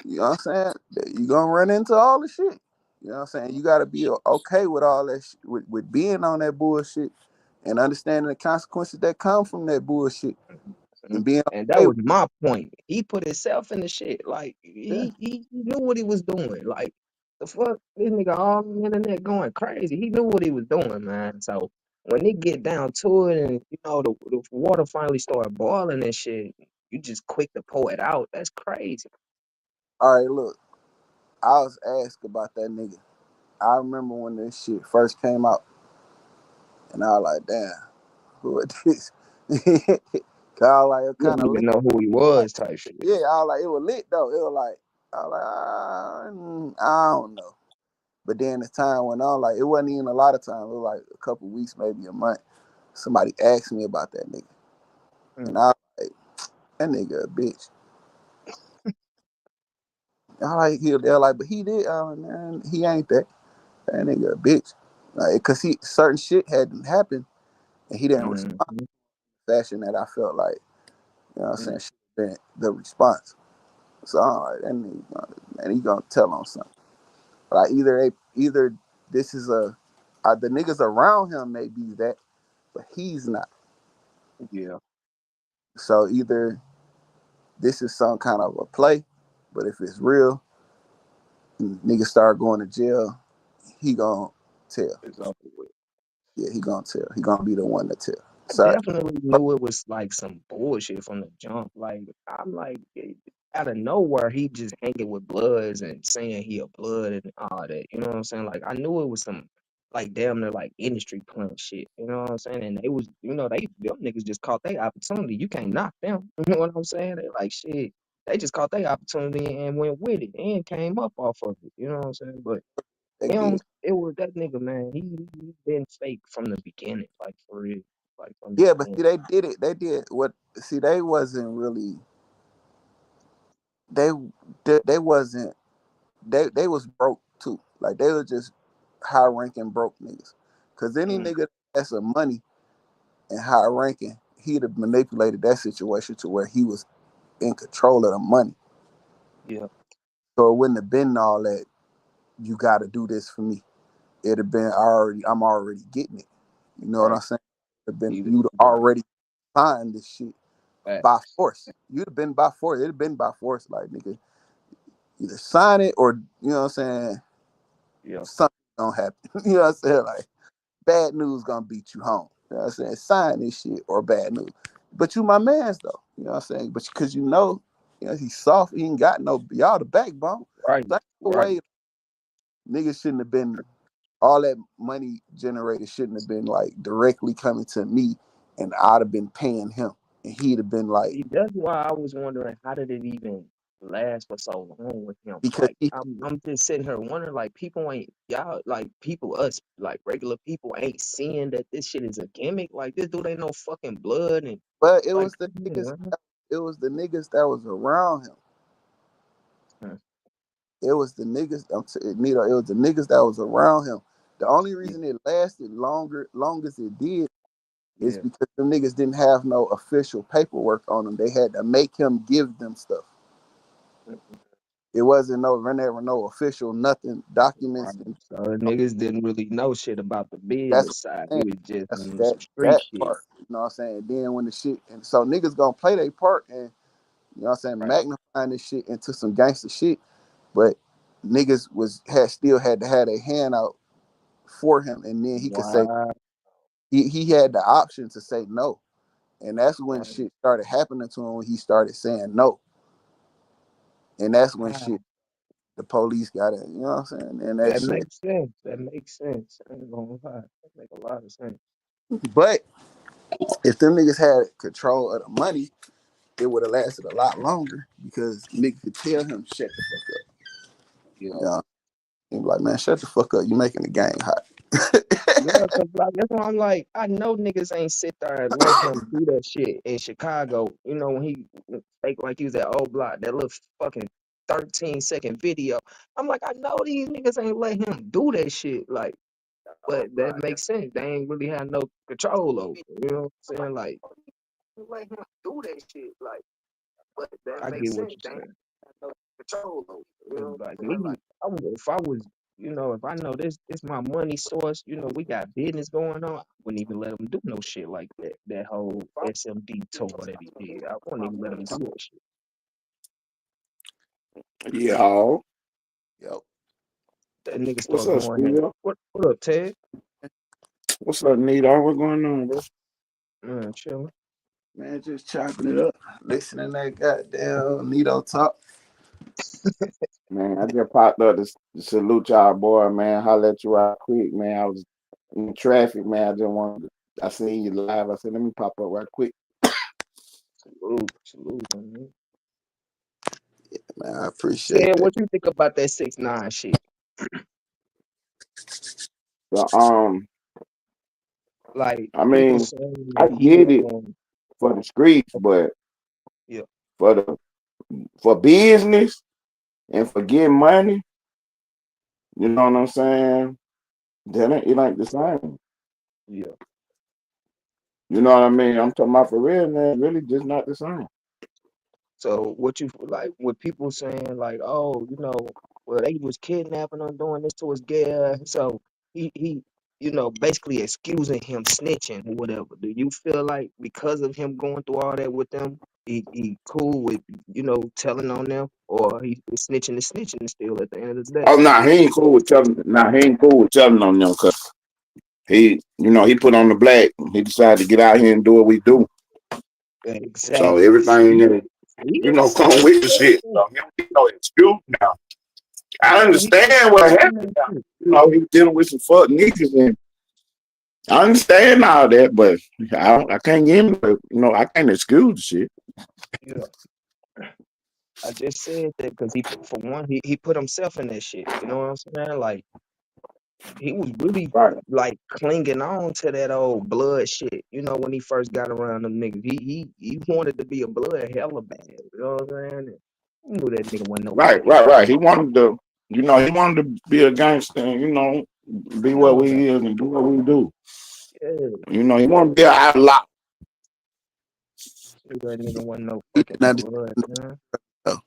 You know what I'm saying? You gonna run into all the shit. You know what I'm saying? You gotta be okay with all that with being on that bullshit and understanding the consequences that come from that bullshit Mhm. and being And that okay was with my point. He put himself in the shit. Like it. he knew what he was doing. Like the fuck, this nigga all on the internet going crazy. He knew what he was doing, man. So when it get down to it, and the water finally started boiling and shit, you just quick to pour it out. That's crazy. All right, look, I was asked about that nigga. I remember when this shit first came out, and I was like, damn, who is this? Cause I was like, it You kind didn't of lit. even know who he was, type shit. Yeah, I was like, it was lit though. It was like, I don't know. But then as time went on, like it wasn't even a lot of time. It was like a couple weeks, maybe a month. Somebody asked me about that nigga, Mm, and I was like, that nigga a bitch. I like they're like, but he did. Oh man, he ain't that. That nigga a bitch. Like, cause certain shit hadn't happened, and he didn't respond mm, in the fashion that I felt like, you know what I'm saying, mm. should have been the response. So I'm like, that nigga, man, he gonna tell on something. Like either this is the niggas around him may be that, but he's not. Yeah, So either this is some kind of a play, but if it's real, and niggas start going to jail, he gonna tell. it's over with. Yeah, he gonna tell. He gonna be the one to tell. I Sorry. definitely knew it was like some bullshit from the jump. Like I'm like out of nowhere, he just hanging with Bloods and saying he a Blood and all that. You know what I'm saying? Like I knew it was some like damn near like industry plant shit. You know what I'm saying? And they was them niggas just caught their opportunity. You can't knock them. You know what I'm saying? They like shit. They just caught their opportunity and went with it and came up off of it. You know what I'm saying? But They him, did. it was that nigga, man. He been fake from the beginning, like for real, like from the Yeah, but beginning. see, they did it. They did what? See, they wasn't really. They they wasn't. They was broke too. Like they were just high ranking broke niggas. Cause any Mm, nigga that's some money and high ranking, he'd have manipulated that situation to where he was in control of the money. yeah, So it wouldn't have been all that. You got to do this for me. It'd have been already. I'm already getting it. You know what I'm right. saying? It'd been Either you'd right, already signed this shit back, by force. You'd have been by force. It'd have been by force. Like nigga, either sign it or you know what I'm saying. yeah, Something gonna happen. You know what I'm saying? Like bad news gonna beat you home. You know what I'm saying? Sign this shit or bad news. But you my man's though. You know what I'm saying? But because he's soft. He ain't got no y'all the backbone. right, So that's the right. way niggas shouldn't have been. All that money generated shouldn't have been like directly coming to me, and I'd have been paying him, and he'd have been like See, that's why I was wondering how did it even last for so long with him? because Like I'm just sitting here wondering, like people ain't y'all like people us like regular people ain't seeing that this shit is a gimmick. Like this dude ain't no fucking blood and but it like was the come niggas. on, It was the niggas that was around him. man. it was the niggas. Nito, it was the niggas that was around him. The only reason it lasted long as it did, is Yeah. because them niggas didn't have no official paperwork on them. They had to make him give them stuff. It wasn't no official nothing documents. Right. So the niggas didn't really know shit about the That's business what side. I'm He saying. was just That's on that some street that shit. part. You know what I'm saying? Then when the shit, and so niggas gonna play their part, and you know what I'm saying, Right. magnifying this shit into some gangster shit. But niggas still had to have their hand out for him, and then he could say Wow. he had the option to say no. And that's when Right. shit started happening to him, when he started saying no. And that's when Wow. shit, the police got it, you know what I'm saying? And that That shit. makes sense. That makes sense. I ain't gonna lie. That make a lot of sense. But if them niggas had control of the money, it would have lasted a lot longer, because niggas could tell him, shut the fuck up. Yeah. You know? He'd be like, man, shut the fuck up. You making the game hot. Yeah, cause like that's why I'm like, I know niggas ain't sit there and let him do that shit in Chicago. You know, when he fake like he was at old block, that little fucking 13-second video. I'm like, I know these niggas ain't let him do that shit. Like, but that makes sense. They ain't really had no control over it. You know what I'm saying? Like, let him do that shit. Like, but that I get what you're saying. No control over it. You know, like me, if I was, you know, if I know this my money source, you know, we got business going on, I wouldn't even let him do no shit like that. That whole SMD tour that he did, I wouldn't even let him do that shit. Yeah. Yo, That nigga What's start up, going in. Steve? What up, Ted? What's up, Nito? What's going on, bro? Man, chilling. man, just chopping it up, listening to that goddamn Nito talk. Man, I just popped up to salute y'all, boy, man. Holla at you right quick, man. I was in traffic, man. I just wanted I seen you live. I said, let me pop up right quick. Salute, man. Man, I appreciate Ted, that. what you think about that 6ix9ine shit? So, Like I people mean, saying I that he get it for the streets, but yeah. for business and for getting money, you know what I'm saying? It ain't the same. Yeah. You know what I mean? I'm talking about for real, man. Really, just not the same. So what you like with people saying like, oh, you know, well they was kidnapping him, doing this to his girl, so he you know basically excusing him snitching or whatever. Do you feel like because of him going through all that with them, he cool with you know telling on them, or he is snitching still at the end of the day? Oh, nah, he ain't cool with telling. Nah, he ain't cool with telling on them because he put on the black. He decided to get out here and do what we do. So Exactly. everything, He come with the shit. So he don't get no excuse now. I understand what happened now. You know, he was dealing with some fuck niggas, and I understand all that, but I can't give him, I can't excuse the shit. Yeah. I just said that because for one, he put himself in that shit. You know what I'm saying? Like he was really Right. like clinging on to that old blood shit. You know when he first got around them niggas, he wanted to be a blood hella bad. You know what I'm saying? He knew that nigga wasn't no fucking. Right. He wanted to be a gangster and, be what No, we is and do what we do. yeah, He want to be an outlaw. knew that nigga wasn't no He fucking didn't blood, man. understand.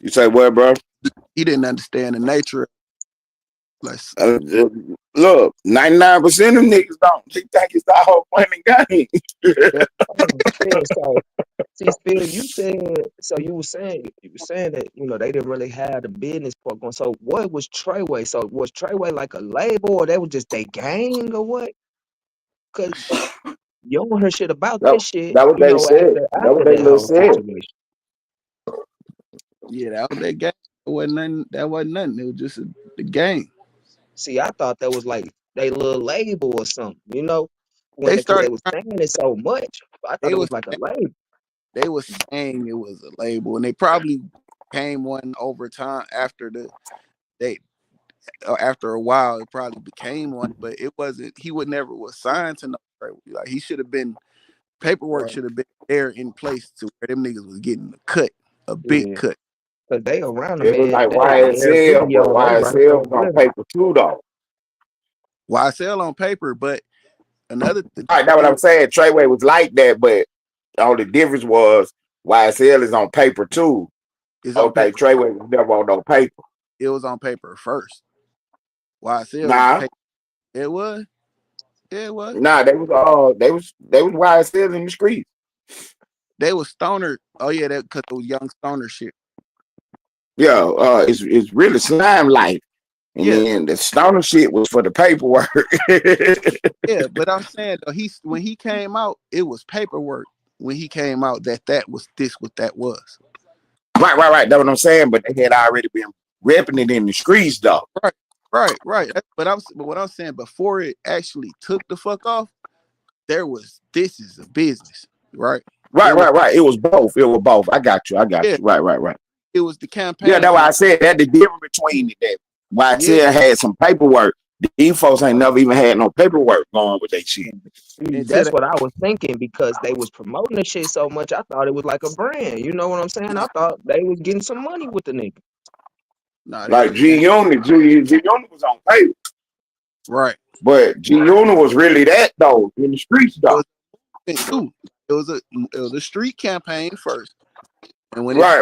You say what, bro? He didn't understand the nature of, like, Look, 99% of niggas don't. They think it's the whole point and game. Yeah, so see, Phil, you were saying that they didn't really have the business part going. So what was Treyway? So was Treyway like a label, or that was just they gang, or what? Cause you don't hear shit about that, that shit, that what they said. That what after they that little whole said. situation. yeah, that was that game. It wasn't nothing. That wasn't nothing. It was just the game. See, I thought that was like they little label or something, They because they started. was saying it so much. I thought They it was was like a label. they was saying it was a label, and they probably became one over time after they after a while. It probably became one, but it wasn't. He would never was signed to no label. Like he should have been. Paperwork Right. should have been there in place to where them niggas was getting a cut, a big Yeah. cut. Cause they around the It was man. like They every YSL, but video they right YSL there was on with him. paper too, though. YSL on paper, but another Right, that's what thing I'm saying. Treyway was like that, but the only difference was YSL is on paper too. is on Okay, paper. Treyway was never on no paper. It was on paper first. YSL was Nah, paper. It was. It was. nah, they was YSL in the streets. They was stoner. Oh yeah, that because it was young stoner shit. Yeah, it's really slime life. And Yeah, then the stoner shit was for the paperwork. yeah. But I'm saying though, when he came out, it was paperwork. When he came out, that was this what that was. Right. That's what I'm saying. But they had already been repping it in the streets, though. Right. But what I'm saying before it actually took the fuck off, this is a business, right? Right. It was both. I got you. Yeah, Right. it was the campaign. Yeah, that's why I said that the difference between it, that YSL had some paperwork. These folks ain't never even had no paperwork going with their shit. That's what I was thinking because they was promoting the shit so much. I thought it was like a brand. You know what I'm saying? I thought they was getting some money with the nigga. Nah, Like G Unit was on paper, right. but G Unit was really that though in the streets though. It was a street campaign first, and when Right.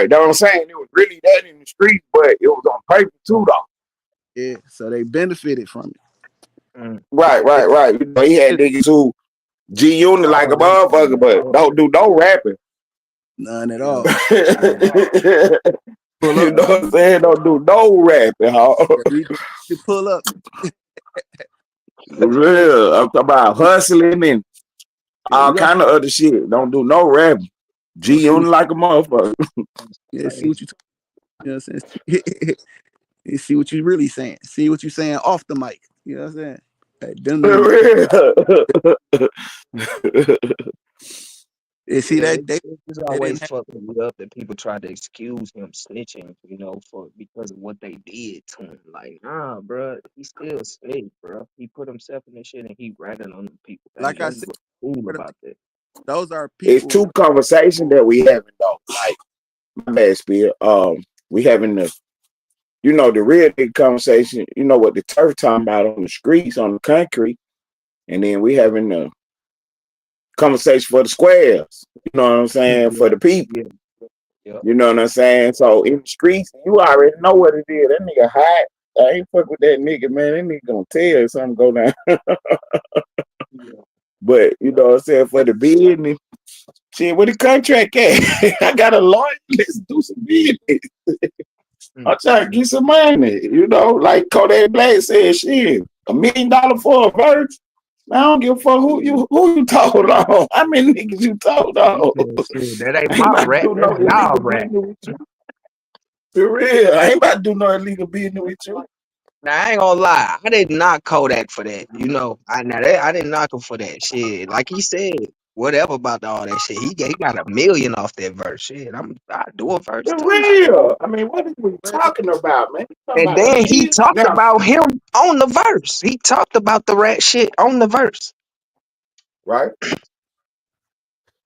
That's what I'm saying. It was really that in the streets, but it was on paper too though. yeah, so they benefited from it. Right. You know, he had niggas who G Unit like a motherfucker, but don't do no rapping. None at all. You know what I'm saying? Don't do no rapping, huh? You pull up. For real. I'm talking about hustling and all kind of other shit. Don't do no rapping. G Unit like a motherfucker. Yeah, see what you. You know what I'm saying? You see what you really saying. See what you saying off the mic. You know what I'm saying? For real. You see that it's always fucking me up that people try to excuse him snitching, you know, because of what they did to him. Like, nah, bro, he still snitched, bro. He put himself in this shit and he ratted on the people. Like I said, cool about that. Those are people. It's two conversations that we having though. Like, my bad, Spear. We having the, you know, the real big conversation. You know what the turf talking about on the streets, on the concrete, and then we having the conversation for the squares. You know what I'm saying? For the people. Yeah. You know what I'm saying? So in the streets, you already know what it is. That nigga hot. I ain't fuck with that nigga, man. That nigga gonna tell you something go down. But you know what I'm saying? For the business, shit, where the contract at? I got a lawyer. Let's do some business. I'm trying to get some money. You know, like Kodak Black said, shit, $1 million for a verse. I don't give a fuck who you told on. How many niggas you told on? That ain't my rap. That's y'all rap. For real. I ain't about to do no illegal business with you. Now, I ain't gonna lie. I did not Kodak for that. You know, I didn't knock him for that shit. Like he said, whatever about all that shit. He got $1 million off that verse. Shit, I do a verse For too. real. I mean, what are we talking about, man? And then he talked about him on the verse. He talked about the rat shit on the verse. Right.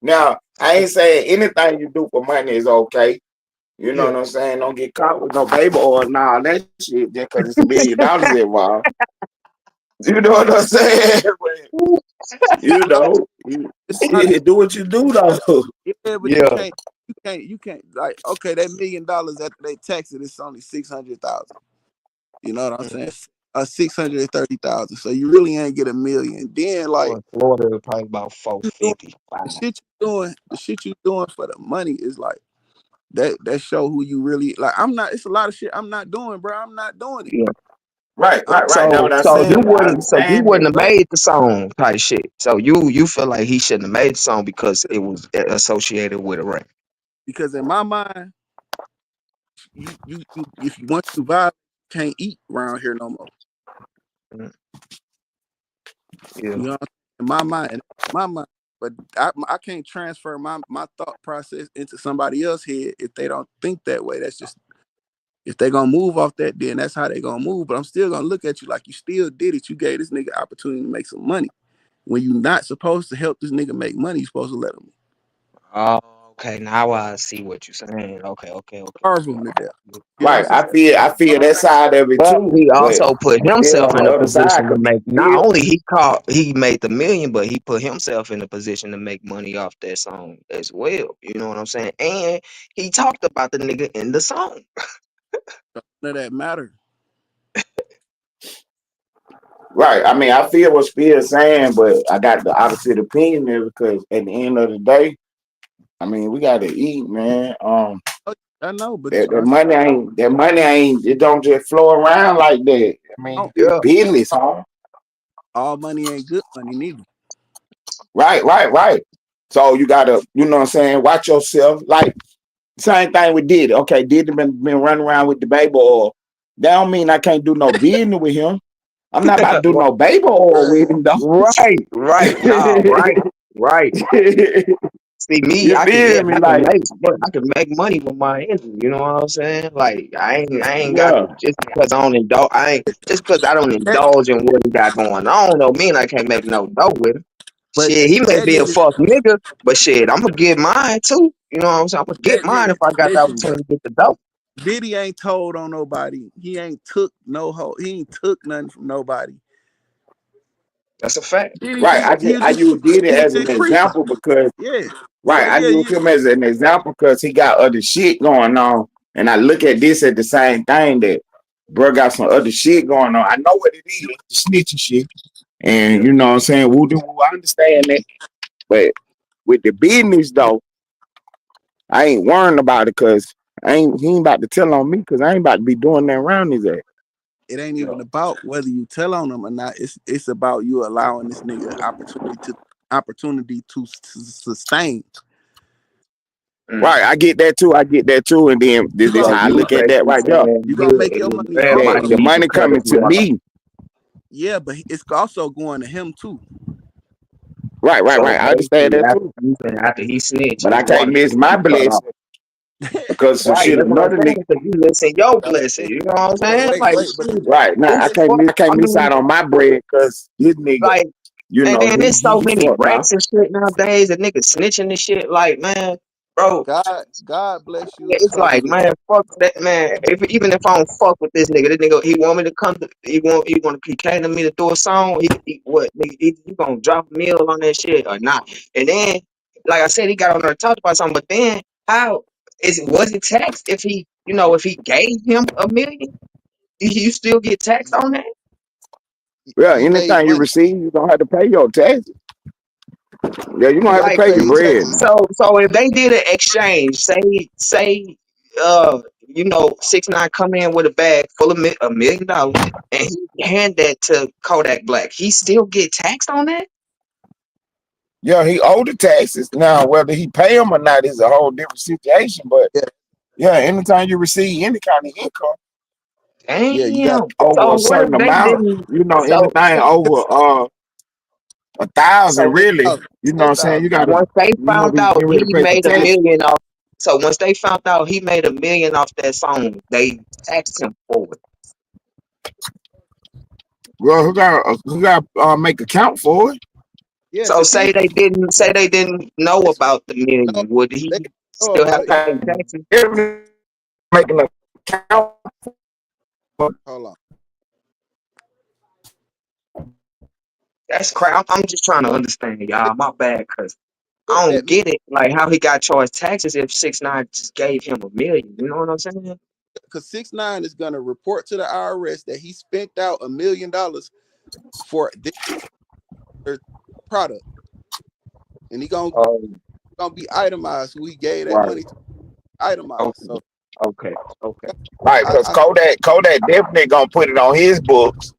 Now, I ain't saying anything you do for money is okay. You know what I'm saying? Don't get caught with no baby oil and all that shit just because it's $1 million involved. You know what I'm saying? You know, you do what you do though. Yeah, but you can't like, okay, that $1 million after they tax it, it's only 600,000. You know what I'm saying? 630,000. So you really ain't get $1 million. Then like Florida probably about 450. The shit you doing for the money is like that show who you really like. It's a lot of shit I'm not doing, bro. I'm not doing it. Yeah. Right. So you wouldn't have made the song type shit. So you feel like he shouldn't have made the song because it was associated with a rap. Because in my mind, you if you want to vibe, you can't eat around here no more. Yeah. You know, in my mind, but I can't transfer my thought process into somebody else's head if they don't think that way. That's just, if they gonna move off that, then that's how they gonna move. But I'm still gonna look at you like you still did it. You gave this nigga opportunity to make some money. When you're not supposed to help this nigga make money, you're supposed to let him. Oh, Okay, now I see what you're saying. Okay. Starve him to death. Get Right. off his I feel that side of it But too. he But also put then himself on in the a other side, position to cause make. Not still, only he made the million, but he put himself in a position to make money off that song as well. You know what I'm saying? And he talked about the nigga in the song. none of that matter. right. I mean, I feel what Spears saying, but I got the opposite opinion there because at the end of the day, I mean, we got to eat, man. I know, but That money ain't. It don't just flow around like that. I mean, it's Yeah. business, huh? all money ain't good money neither. Right. So you gotta, you know what I'm saying, watch yourself. Like same thing with Diddy. Okay, Diddy been running around with the baby oil. That don't mean I can't do no business with him. I'm not about to do no baby oil with him though. Right. No, right. See me, You feel me? I can Like, make money with my engine. You know what I'm saying? Like I ain't got yeah, to just because I don't indulge. Just because I don't indulge in what he got going on. Don't mean I can't make no dough with him. But Shit, he may that be a nigga, fuck nigga, but shit, I'm gonna get mine too. You know what I'm saying? I'm gonna get that mine nigga, if I got the listen, opportunity to get the dough. Diddy ain't told on nobody. He ain't took he ain't took nothing from nobody. That's a fact. Diddy right. just I use Diddy he as an just creeping. example because Yeah. right, I use him as an example because he got other shit going on. And I look at this at the same thing that bro got some other shit going on. I know what it is, the snitching shit. And you know what I'm saying? Woo doo woo, I understand that. But with the business though, I ain't worrying about it because he ain't about to tell on me because I ain't about to be doing that around his ass. It ain't even about whether you tell on him or not. It's about you allowing this nigga opportunity to sustain. Right, I get that too. And then this is So how I you look at that basically right there. saying You gonna make your money That everybody the also. needs to money cut coming his to water. me. Yeah, but it's also going to him too. Right. So I understand basically, that too. after he snitched, But his I can't water miss supposed to my be cut off. blessing because some Right, shit that's what I'm another saying. nigga. Because you missing your blessing. You know what I'm saying? Like, But shit, Right. Now who I the fuck? can't I miss mean, out on my bread because this nigga, like, you and know, then there's so he many fucked off. rats and shit nowadays and niggas snitching and shit. Like, man, bro, God bless you. it's Cover like, you. man, fuck that, man. Even if I don't fuck with this nigga, he want me to come to, he came to me to do a song. He gonna drop a meal on that shit or not? And then, like I said, he got on there and talked about something. But then, was it taxed if if he gave him a million? You still get taxed on that? Yeah, He made anything you money. receive, you don't have to pay your taxes. Yeah, you gonna have to Like, pay He your paid bread. taxes. so if they did an exchange, say, 6ix9ine come in with a bag full of $1 million and he hand that to Kodak Black, he still get taxed on that? Yeah, he owed the taxes. Now, whether he pay them or not is a whole different situation. But Yeah, yeah, anytime you receive any kind of income yeah. You got Damn. over So a what if certain they amount, didn't? anything over 1,000 So really, you know what I'm saying? 10,000. You gotta, once they found be out getting ready to he pay some made a tax. million off, so once they found out he made $1 million off that song, they taxed him for it. Well, who got make account for it? Yeah, So because he say they didn't know it's, about the no, million. Would they he know still about have it. to pay taxes? Every making an account for Hold on. That's crap. I'm just trying to understand, y'all. My bad, cause What I don't that get it. Like how he got charged taxes if 6ix9ine just gave him $1 million. You know what I'm saying? because 6ix9ine is gonna report to the IRS that he spent out $1 million for this product, and he gonna be itemized who he gave that Right. money to. Itemized. Okay. So Okay. right, because I Kodak definitely gonna put it on his books.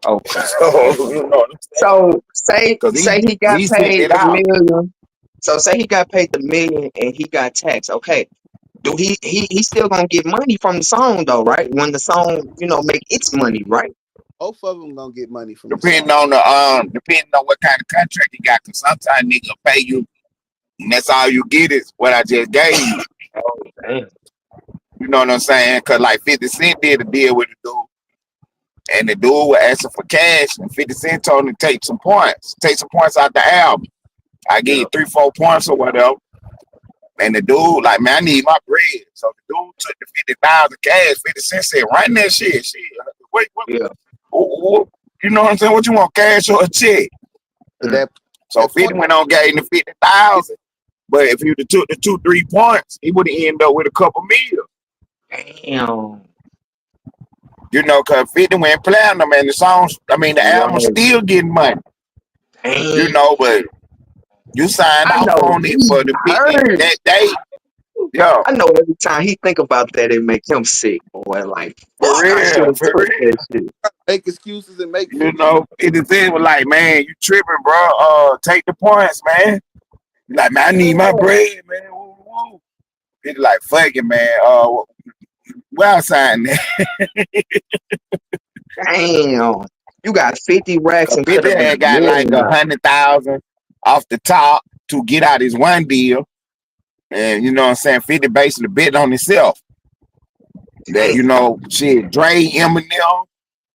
Okay. So you know what I'm saying? So say Because he got he sent paid it the out. million. So say he got paid the million and he got taxed. Okay. Do he still gonna get money from the song though, right? When the song, make its money, right? both of them gonna get money from the Depending song. on what kind of contract you got, because sometimes nigga pay you, and that's all you get is what I just gave you. Oh damn. You know what I'm saying? Because like 50 Cent did a deal with the dude, and the dude was asking for cash, and 50 Cent told him to take some points out the album. I give you Yeah. 3-4 points or whatever. And the dude, like, man, I need my bread. So the dude took the 50,000 cash. 50 Cent said, run that shit. Wait, what? Yeah. You know what I'm saying? What you want, cash or a check? But that So 50 went on, gave him the 50,000. But if he would have took the 2-3 points, he would have ended up with a couple mil. Damn. You know, because 50 went platinum and the album Right. still getting money. Damn. You know, but you signed I off know on it for the 50 heard. that day. Yo, I know every time he think about that, it make him sick, boy. Like, for fuck, I should real, have for took real. that shit. make excuses and make You know, the thing was like, man, you tripping, bro. Take the points, man. Like, man, I need my bread, man. Woo, woo. It's like, fuck it, man. Well, sign that. Damn. You got 50 racks and could 50 have been had got like 100,000 off the top to get out his one deal. And you know what I'm saying? 50 basically bid on himself. That, you know, shit, Dre, Eminem,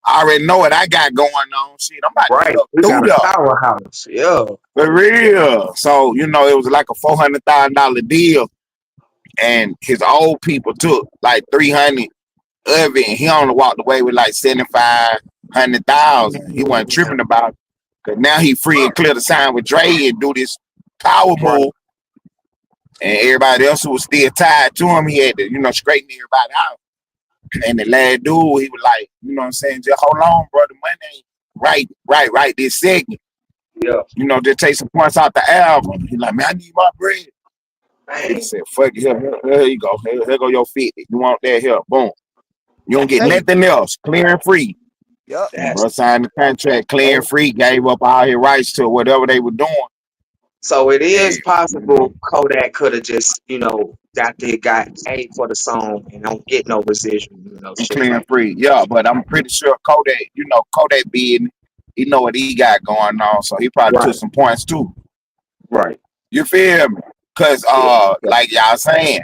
I already know what I got going on. Shit, I'm about right. to We got do a that. powerhouse. Yeah. For real. So, you know, it was like a $400,000 deal. And his old people took like 300 of it. And he only walked away with like 7,500,000. He wasn't tripping about it. Cause now he free and clear to sign with Dre and do this power move. And everybody else who was still tied to him, he had to, you know, straighten everybody out. And the last dude, he was like, you know what I'm saying, just hold on, bro. The money ain't right this second. Yeah. You know, just take some points out the album. He's like, man, I need my bread. He said, fuck it, here you go. Here go your 50. You want that here, boom. You don't get nothing else, clear and free. Yep. Bro signed the contract, clear and free, gave up all his rights to whatever they were doing. So it is possible Kodak could have just, you know, got paid for the song and don't get no residual, you know, shit. Clear and free. Yeah, but I'm pretty sure Kodak, you know, Kodak being, he know what he got going on, so he probably took some points too. Right. You feel me? Cause like y'all saying,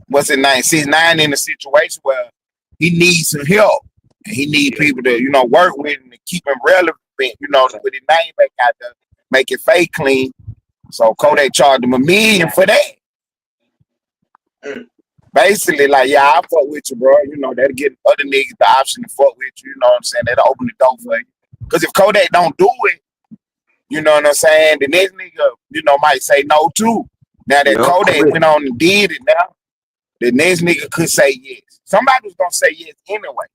what's his name? 6ix9ine in a situation where he needs some help. And he needs people to, you know, work with him and keep him relevant, you know, to put his name back out there, make it fake clean. So Kodak charged him $1 million for that. Basically, like, yeah, I fuck with you, bro. You know, that'll give other niggas the option to fuck with you. You know what I'm saying? That'll open the door for you. Because if Kodak don't do it, you know what I'm saying, the next nigga, you know, might say no too. Now that Kodak went on and did it now, the next nigga could say yes. Somebody was going to say yes anyway.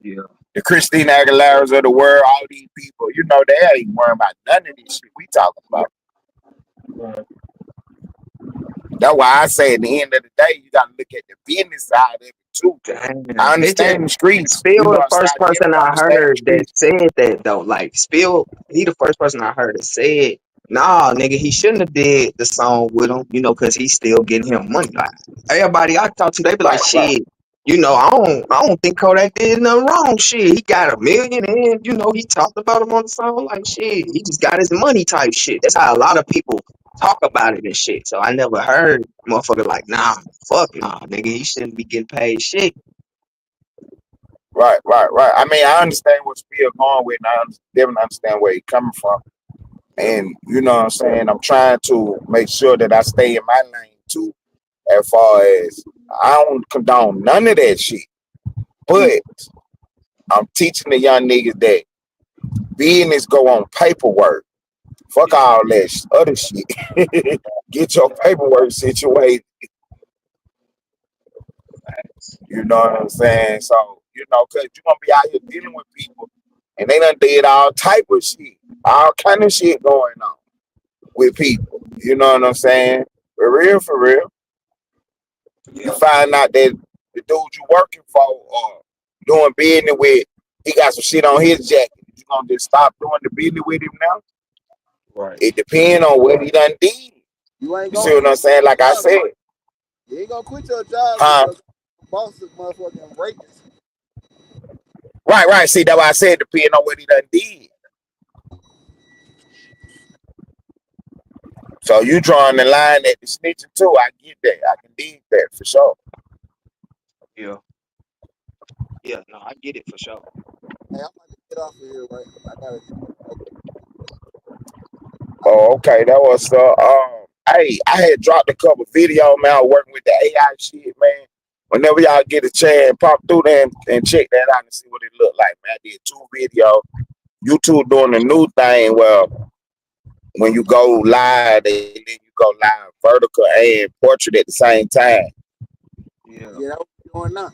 Yeah. The Christina Aguilera's of the world, all these people, you know, they ain't worrying about none of this shit we talking about. Right. That's why I say at the end of the day, you got to look at the business side of it too. Damn. I understand the streets. Spill you know, the first person I heard that said that though. Like Spill, he the first person I heard that said, nah, nigga, he shouldn't have did the song with him, you know, cause he's still getting him money. Like everybody I talk to, they be like, shit, you know, I don't think Kodak did nothing wrong. Shit, he got $1 million and you know, he talked about him on the song, like shit, he just got his money type shit. That's how a lot of people talk about it and shit. So I never heard motherfucker like, nah, fuck nah, nigga, he shouldn't be getting paid shit. Right. I mean, I understand what Spill going with, and I definitely understand where he's coming from. And you know what I'm saying? I'm trying to make sure that I stay in my lane too, as far as I don't condone none of that shit. But I'm teaching the young niggas that business go on paperwork. Fuck all that other shit. Get your paperwork situated. You know what I'm saying? So, you know, because you're going to be out here dealing with people and they done did all type of shit, all kind of shit going on with people. You know what I'm saying? For real. You find out that the dude you working for or doing business with, he got some shit on his jacket. You going to just stop doing the business with him now? Right. It depends on what he done did. You see what I'm saying? Like I said. You ain't gonna quit your job because boss is motherfucking rapist. Right. See, that's why I said depending on what he done did. So you drawing the line at the snitching too. I get that. I can dig that for sure. Yeah, no, I get it for sure. Hey, I'm about to get off of here, right? I gotta. Oh, okay, that was hey, I had dropped a couple video, man. I was working with the AI shit, man. Whenever y'all get a chance, pop through there and check that out and see what it looked like, man. I did 2 videos. YouTube doing the new thing. Well, when you go live, they let you go live vertical and portrait at the same time. Yeah. Yeah, that's what we're doing now.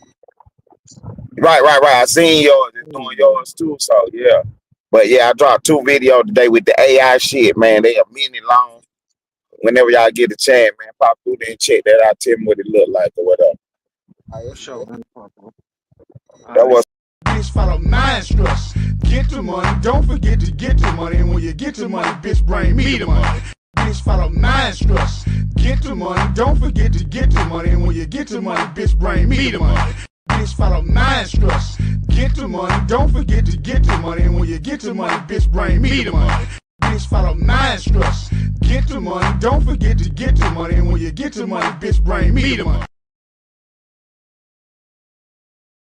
Right. I seen yours. It's doing yours too. So yeah. But yeah, I dropped 2 videos today with the AI shit, man. They a minute long. Whenever y'all get a chance, man, pop through there and check that out. Tell me what it look like or whatever. For sure. That was Bitch, follow my instructions. Get the money, don't forget to get the money. And when you get the money, bitch, bring me the money. Bitch, follow my instructions. Get the money, don't forget to get the money. And when you get the money, bitch, bring me the money. Bitch, follow my instructions. Get the money, don't forget to get the money. And when you get the money, bitch, bring me the money. Bitch, follow my instructions. Get the money, don't forget to get the money. And when you get the money, bitch, bring me the money.